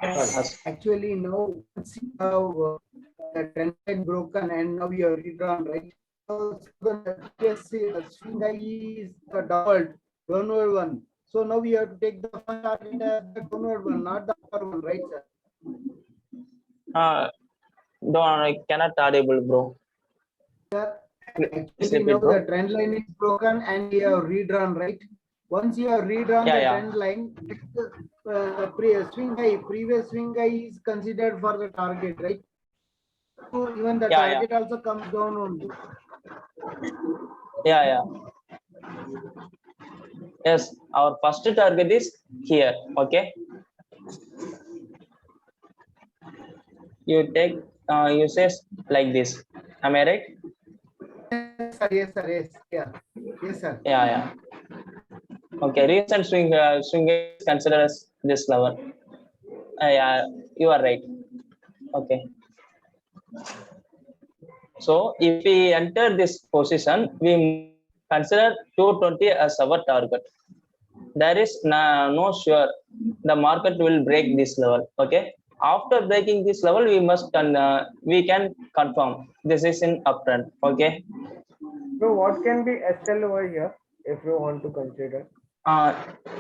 [SPEAKER 1] Ask.
[SPEAKER 7] Actually, now once you have the trend line broken and now you are redrawn, right? So the previous swing high is the downward one. So now we have to take the first target as the downward one, not the upper one, right, sir?
[SPEAKER 1] I cannot audible, bro.
[SPEAKER 7] Sir,
[SPEAKER 1] Please
[SPEAKER 7] actually
[SPEAKER 1] repeat,
[SPEAKER 7] now
[SPEAKER 1] bro.
[SPEAKER 7] the trend line is broken and we have redrawn, right? Once you have redrawn
[SPEAKER 1] Yeah,
[SPEAKER 7] the
[SPEAKER 1] yeah.
[SPEAKER 7] trend line, previous swing high is considered for the target, right? So even the
[SPEAKER 1] Yeah,
[SPEAKER 7] target also comes down only.
[SPEAKER 1] yeah. Yes, our first target is here. Okay. You take, you says like this. Am I right?
[SPEAKER 7] Yes, sir. Yes, sir. Yes. Yeah. Yes, sir.
[SPEAKER 1] Yeah. Okay. Recent swing is considered as this level. Yeah, you are right. Okay. So if we enter this position, we consider 220 as our target. There is no sure the market will break this level. Okay. After breaking this level, we can confirm this is in uptrend. Okay.
[SPEAKER 3] So what can be SL over here if you want to consider?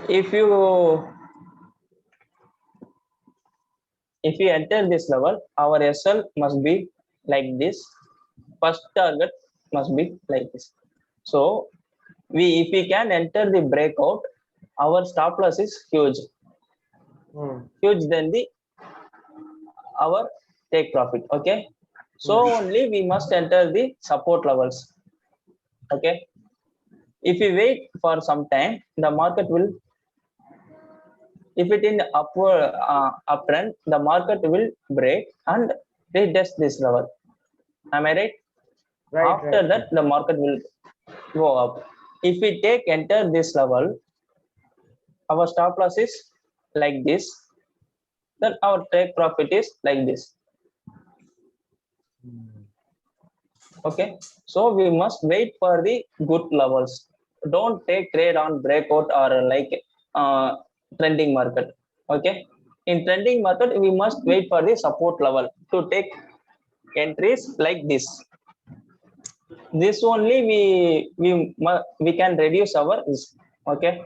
[SPEAKER 1] If you enter this level, our SL must be like this. First target must be like this. So if we can enter the breakout, our stop loss is huge than the our take profit. Okay, so only we must enter the support levels. Okay, if we wait for some time, the market will, if it in upward uptrend, the market will break and retest this level. Am I right? After that, the market will go up. If we take enter this level, our stop loss is like this, then our take profit is like this. Okay, so we must wait for the good levels. Don't take trade on breakout or like trending market. Okay, in trending market we must wait for the support level to take entries like this. This only we can reduce our risk. Okay.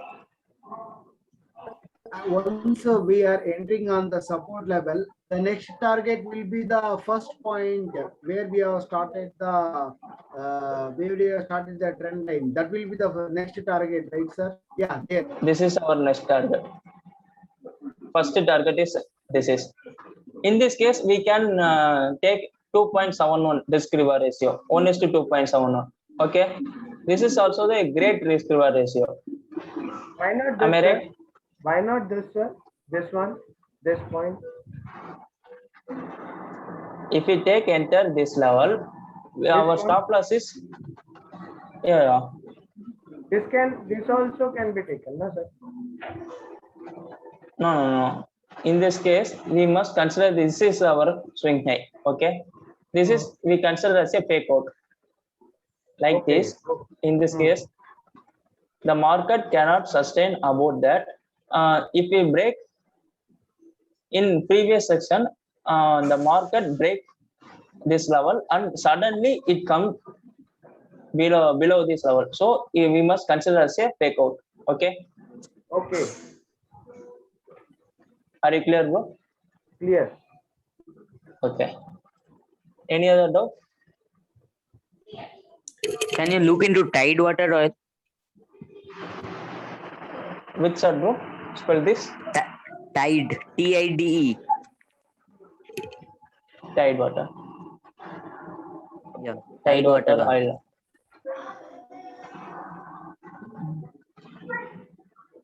[SPEAKER 7] Once we are entering on the support level, the next target will be the first point where we have started the trend line. That will be the next target, right, sir? Yeah, there.
[SPEAKER 1] This is our next target. First target is this is. In this case, we can take 2.71 risk reward ratio. 1:2.71. Okay, this is also the great risk reward ratio.
[SPEAKER 3] Why not this?
[SPEAKER 1] Am I right?
[SPEAKER 3] Why not this, sir? This one, this point.
[SPEAKER 1] If we take enter this level, our stop loss is yeah.
[SPEAKER 3] This also can be taken, no, sir?
[SPEAKER 1] No. In this case, we must consider this is our swing high. Okay, this is we consider as a fake out. Like this, in this case, the market cannot sustain about that. If we break in previous section, the market break this level and suddenly it comes below this level. So we must consider as a fake out. Okay.
[SPEAKER 3] Okay.
[SPEAKER 1] Are you clear, bro?
[SPEAKER 3] Clear.
[SPEAKER 1] Okay. Any other doubt?
[SPEAKER 4] Can you look into Tidewater oil?
[SPEAKER 1] Which side, bro? Spell this.
[SPEAKER 4] Tide, TIDE.
[SPEAKER 1] Tidewater.
[SPEAKER 4] Yeah.
[SPEAKER 1] Tidewater oil.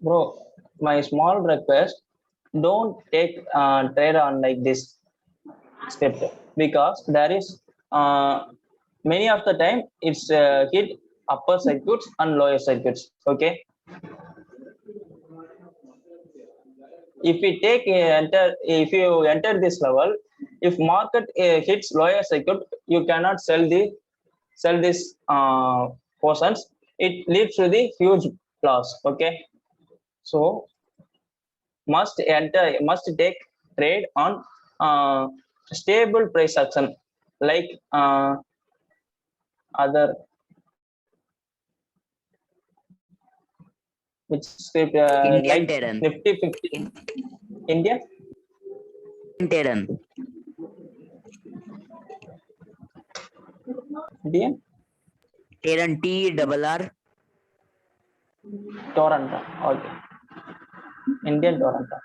[SPEAKER 1] Bro, my small request, don't take trade on like this script, because there is many of the time it's hit upper circuits and lower circuits. Okay, if we take if you enter this level, if market hits lower circuit, you cannot sell this portions. It leads to the huge loss. Okay, so must take trade on stable price action, like other, which script
[SPEAKER 4] Indian
[SPEAKER 1] like
[SPEAKER 4] Terran.
[SPEAKER 1] Nifty 50 India
[SPEAKER 4] Terran.
[SPEAKER 1] Indian
[SPEAKER 4] Terran, TERR.
[SPEAKER 1] Toronto. Okay. Indian Toronto.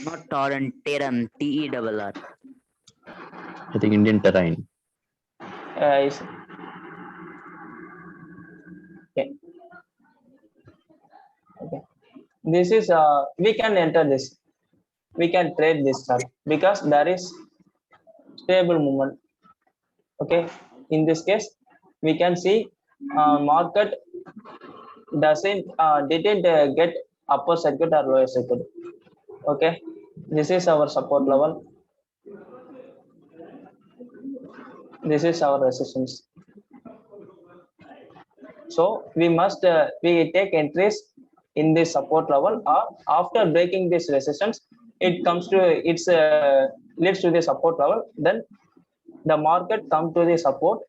[SPEAKER 4] Not torrent, terran, TERR.
[SPEAKER 8] I think Indian terrain.
[SPEAKER 1] Is okay. Okay. This is we can enter this. We can trade this chart because there is stable movement. Okay. In this case, we can see market didn't get upper circuit or lower circuit. Okay. This is our support level. This is our resistance. So we must we take entries in this support level, or after breaking this resistance, it comes to leads to the support level. Then the market come to the support.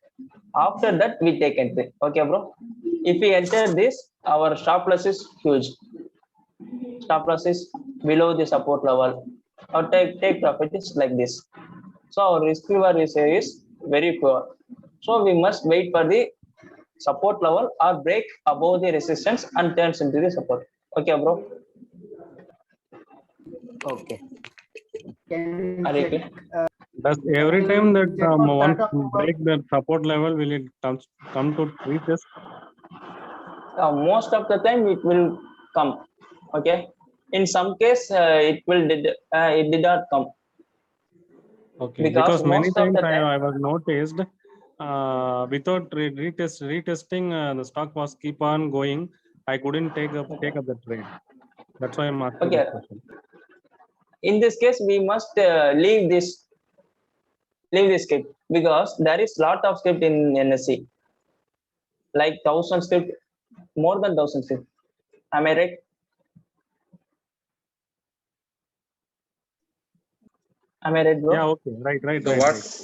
[SPEAKER 1] After that, we take entry. Okay, bro. If we enter this, our stop loss is huge. Stop loss is below the support level. Or take profit is like this. So our risk reward is very poor. So we must wait for the support level or break above the resistance and turns into the support. Okay, bro.
[SPEAKER 4] Okay.
[SPEAKER 7] Can you
[SPEAKER 1] Are you
[SPEAKER 7] check,
[SPEAKER 1] clear?
[SPEAKER 9] Does every time that
[SPEAKER 7] check on
[SPEAKER 9] once
[SPEAKER 7] Tata
[SPEAKER 9] you break the support level, will it come to retest?
[SPEAKER 1] Most of the time it will come. Okay. In some case, it did not come.
[SPEAKER 9] Okay,
[SPEAKER 1] Because
[SPEAKER 9] because many
[SPEAKER 1] most of
[SPEAKER 9] times
[SPEAKER 1] the time,
[SPEAKER 9] I was noticed without retesting, the stock was keep on going. I couldn't take up the trade. That's why I'm asking
[SPEAKER 1] okay.
[SPEAKER 9] this question.
[SPEAKER 1] In this case, we must leave this script because there is lot of script in NSE, like 1,000 script, more than 1,000 script. Am I right? Am I right, bro?
[SPEAKER 9] Yeah, okay, right.
[SPEAKER 2] So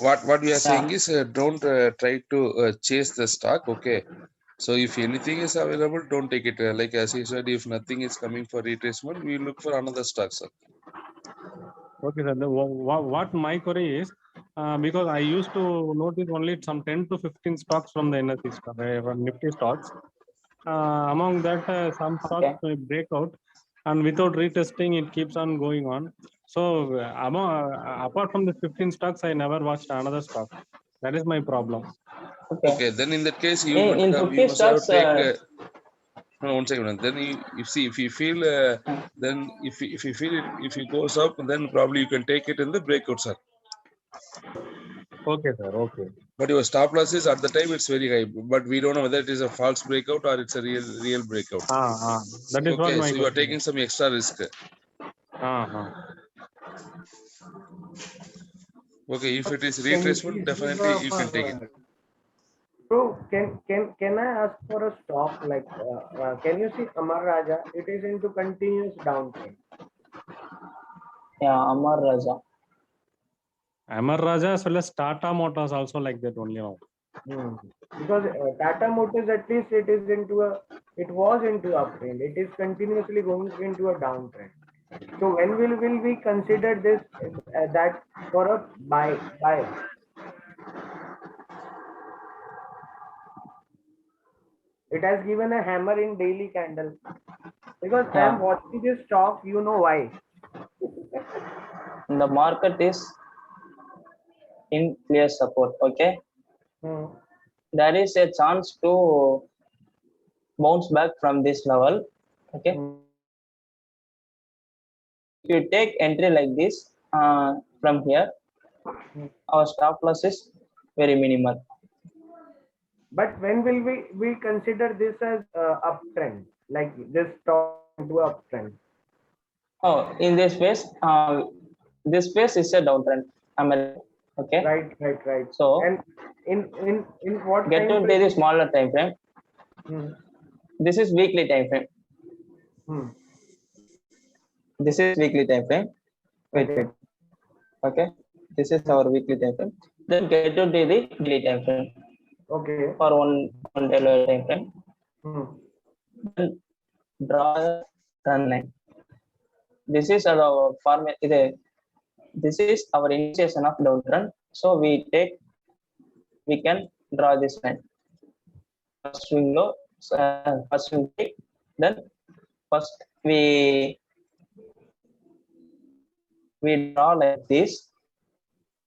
[SPEAKER 2] what we are saying
[SPEAKER 1] Yeah.
[SPEAKER 2] is don't try to chase the stock. Okay. So if anything is available, don't take it. Like as he said, if nothing is coming for retracement, we look for another stock, sir.
[SPEAKER 9] Okay, sir. What my query is, because I used to notice only some 10 to 15 stocks from the NSE stock, Nifty stocks. Among that, some stocks
[SPEAKER 1] Okay.
[SPEAKER 9] may break out, and without retesting, it keeps on going on. So, apart from the 15 stocks, I never watched another stock. That is my problem.
[SPEAKER 1] Okay.
[SPEAKER 2] Okay, then in that case, you
[SPEAKER 1] In
[SPEAKER 2] must
[SPEAKER 1] 50
[SPEAKER 2] have
[SPEAKER 1] stocks,
[SPEAKER 2] take. No, 1 second. Then if you feel, then if you feel it, if it goes up, then probably you can take it in the breakout, sir.
[SPEAKER 9] Okay, sir. Okay.
[SPEAKER 2] But your stop loss is at the time it's very high, but we don't know whether it is a false breakout or it's a real breakout.
[SPEAKER 9] That is what
[SPEAKER 2] Okay,
[SPEAKER 9] my
[SPEAKER 2] so you are
[SPEAKER 9] question
[SPEAKER 2] taking some extra risk. Okay, if it is
[SPEAKER 3] Can you
[SPEAKER 2] retracement,
[SPEAKER 3] please
[SPEAKER 2] definitely
[SPEAKER 3] give
[SPEAKER 2] you can take it.
[SPEAKER 3] Bro, can I ask for a stock? Like, can you see Amar Raja? It is into continuous downtrend.
[SPEAKER 1] yeah, Amar Raja.
[SPEAKER 9] Amar Raja as well as Tata Motors also like that only now.
[SPEAKER 3] Because Tata Motors, at least it was into uptrend. It is continuously going into a downtrend. So when will we consider this that for a buy? It has given a hammer in daily candle. Because I am
[SPEAKER 1] Yeah.
[SPEAKER 3] watching this stock, you know why?
[SPEAKER 1] The market is in clear support. Okay. There is a chance to bounce back from this level. Okay. If you take entry like this from here, our stop loss is very minimal.
[SPEAKER 3] But when will we consider this as uptrend? Like this stock into uptrend?
[SPEAKER 1] Oh, in this phase is a downtrend. Am I right? Okay.
[SPEAKER 3] Right.
[SPEAKER 1] So
[SPEAKER 3] And in what
[SPEAKER 1] get
[SPEAKER 3] time
[SPEAKER 1] to
[SPEAKER 3] frame?
[SPEAKER 1] the smaller time frame. This is weekly time frame. This is weekly time frame. Wait. Okay. This is our weekly time frame. Then get to the daily time frame.
[SPEAKER 3] Okay.
[SPEAKER 1] For one daily time frame. Then draw a trend line. This is our format. This is our initiation of downtrend. So we can draw this line. Swing low, first we take, then first we draw like this.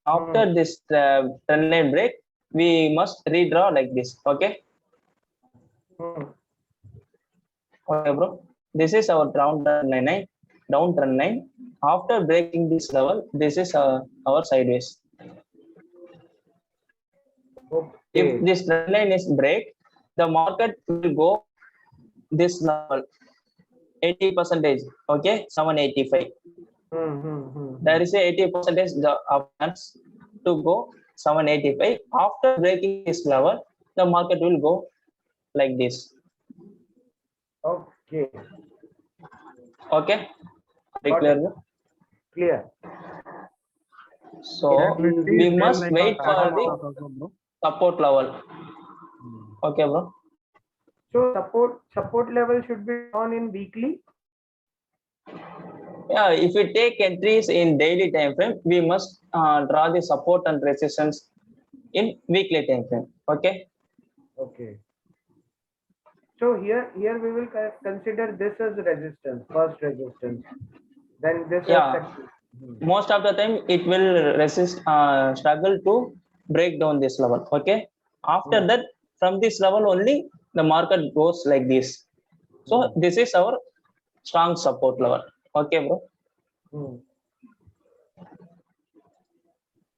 [SPEAKER 1] After this trend line break, we must redraw like this. Okay. Okay, bro. This is our down trend line. After breaking this level, this is our sideways. If this trend line is break, the market will go this level 80%. Okay, 785. There is a 80% of chance to go 785. After breaking this level, the market will go like this.
[SPEAKER 3] Okay.
[SPEAKER 1] Okay. Very clear.
[SPEAKER 3] Clear.
[SPEAKER 1] So we must wait for the support level. Okay, bro.
[SPEAKER 3] So support level should be on in weekly.
[SPEAKER 1] Yeah, if we take entries in daily time frame, we must draw the support and resistance in weekly time frame. Okay.
[SPEAKER 3] Okay. So here we will consider this as resistance, first resistance. Then this
[SPEAKER 1] Yeah.
[SPEAKER 3] is
[SPEAKER 1] Most of the time it will struggle to break down this level. Okay. After that, from this level only the market goes like this. So this is our strong support level. Okay, bro.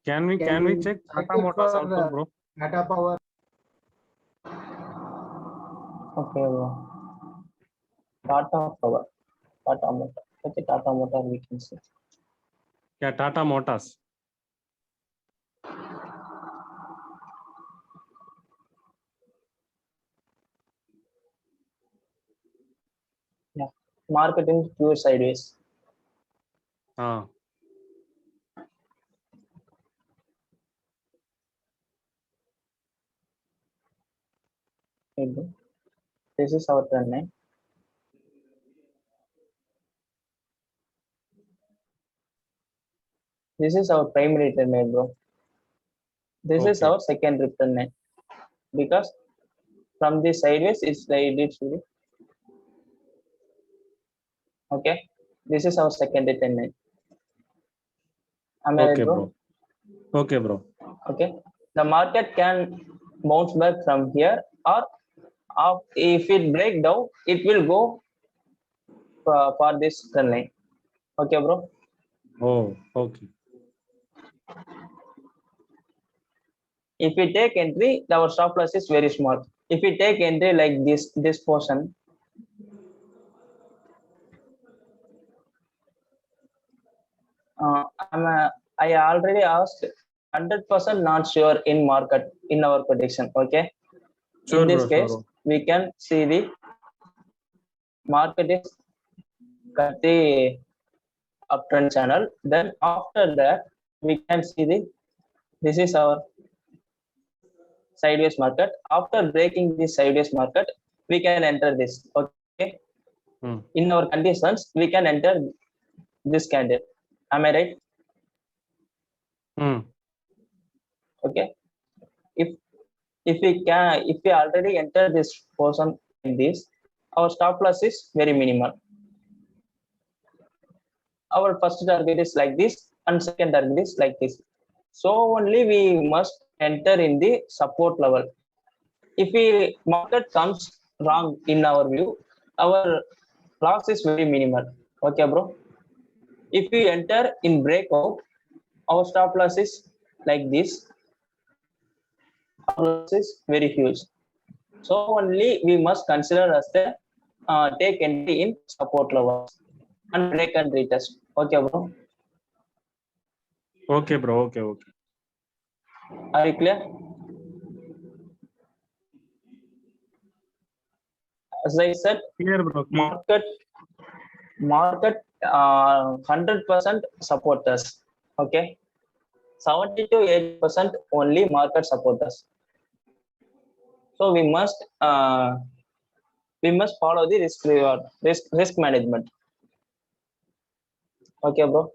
[SPEAKER 9] Can we check Tata Motors also, bro?
[SPEAKER 7] Tata Power.
[SPEAKER 1] Okay, bro. Tata Power, Tata Motor. Okay, Tata Motor we can see.
[SPEAKER 9] Yeah, Tata Motors.
[SPEAKER 1] Yeah, market in pure sideways. This is our trend line. This is our primary trend line, bro. This is our secondary trend line, because from this sideways it's the edit. Okay, this is our secondary trend line. Am I right, bro?
[SPEAKER 9] Okay, bro.
[SPEAKER 1] Okay, the market can bounce back from here, or if it break down, it will go for this trend line. Okay, bro.
[SPEAKER 9] Oh, okay.
[SPEAKER 1] If we take entry, our stop loss is very small. If we take entry like this portion, I already asked 100% not sure in market in our prediction. Okay.
[SPEAKER 9] Sure,
[SPEAKER 1] in this
[SPEAKER 9] bro,
[SPEAKER 1] case,
[SPEAKER 9] sure.
[SPEAKER 1] we can see the market is cut the uptrend channel. Then after that, we can see this is our sideways market. After breaking this sideways market, we can enter this. Okay. In our conditions, we can enter this candle. Am I right? Okay. If we already enter this portion in this, our stop loss is very minimal. Our first target is like this, and second target is like this. So only we must enter in the support level. If the market comes wrong in our view, our loss is very minimal. Okay, bro. If we enter in breakout, our stop loss is like this. Our loss is very huge. So only we must consider as the take entry in support levels and break and retest. Okay, bro.
[SPEAKER 9] Okay, bro. Okay.
[SPEAKER 1] Are you clear? As I said,
[SPEAKER 9] clear, bro.
[SPEAKER 1] Market 100% support us. Okay, 70 to 80% only market support us. So we must follow the risk management. Okay, bro.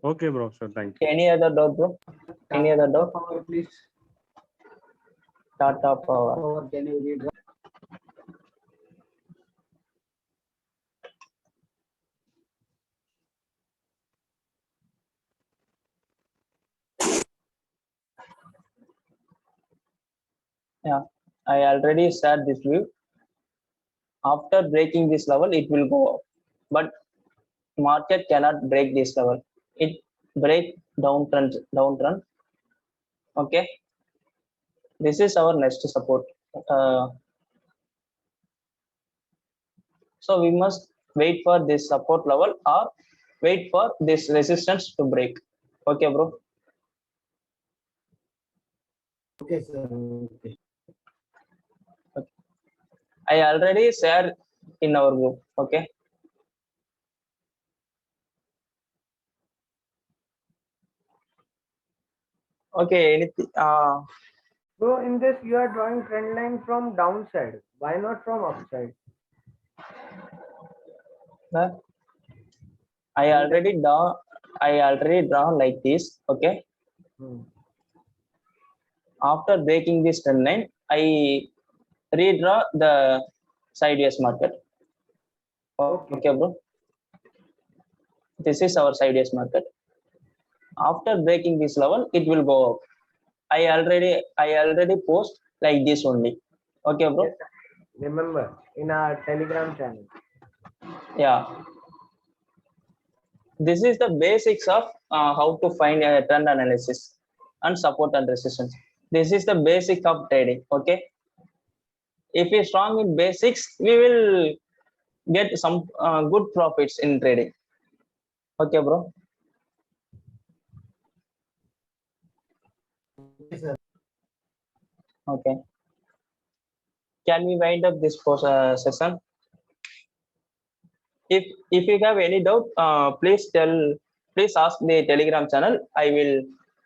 [SPEAKER 9] Okay, bro. Sure. Thank you.
[SPEAKER 1] Any other doubt, bro? Any other doubt?
[SPEAKER 7] Power, please.
[SPEAKER 1] Tata Power.
[SPEAKER 7] Power, can you read?
[SPEAKER 1] Yeah, I already shared this view. After breaking this level, it will go up, but market cannot break this level. It break downtrend. Okay, this is our next support. So we must wait for this support level or wait for this resistance to break. Okay, bro.
[SPEAKER 7] Okay, sir. Okay.
[SPEAKER 1] I already shared in our group. Okay. Okay. Anything?
[SPEAKER 3] So in this, you are drawing trend line from downside. Why not from upside?
[SPEAKER 1] I already draw like this. Okay.
[SPEAKER 3] Hmm.
[SPEAKER 1] After breaking this trend line, I redraw the sideways market. Okay, bro. This is our sideways market. After breaking this level, it will go up. I already post like this only. Okay, bro.
[SPEAKER 3] Yes, remember in our Telegram channel.
[SPEAKER 1] Yeah. This is the basics of how to find a trend analysis and support and resistance. This is the basic of trading. Okay. If we're strong in basics, we will get some good profits in trading. Okay, bro.
[SPEAKER 7] Yes, sir.
[SPEAKER 1] Okay. Can we wind up this session? If you have any doubt, please ask the Telegram channel. I will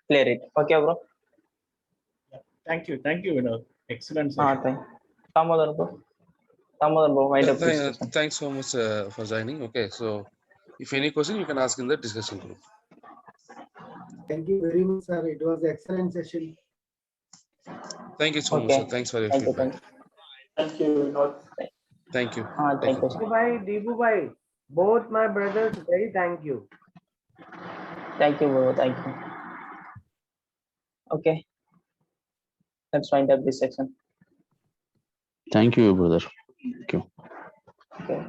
[SPEAKER 1] clear it. Okay, bro.
[SPEAKER 5] Thank you, Vinod. Excellent session.
[SPEAKER 1] Thank. Damodaran bro, wind up this session.
[SPEAKER 2] Thanks so much for joining. Okay, so if any question, you can ask in the discussion group.
[SPEAKER 7] Thank you very much, sir. It was excellent session.
[SPEAKER 2] Thank you so much,
[SPEAKER 1] Okay.
[SPEAKER 2] sir. Thanks for your
[SPEAKER 1] Thank you.
[SPEAKER 2] feedback.
[SPEAKER 6] Thank you, Vinod.
[SPEAKER 2] Thank you.
[SPEAKER 1] Thank you, sir.
[SPEAKER 3] Deepu bhai, both my brothers, very thank you.
[SPEAKER 1] Thank you, bro. Thank you. Okay. Let's wind up this section.
[SPEAKER 8] Thank you, brother. Thank you.
[SPEAKER 1] Okay.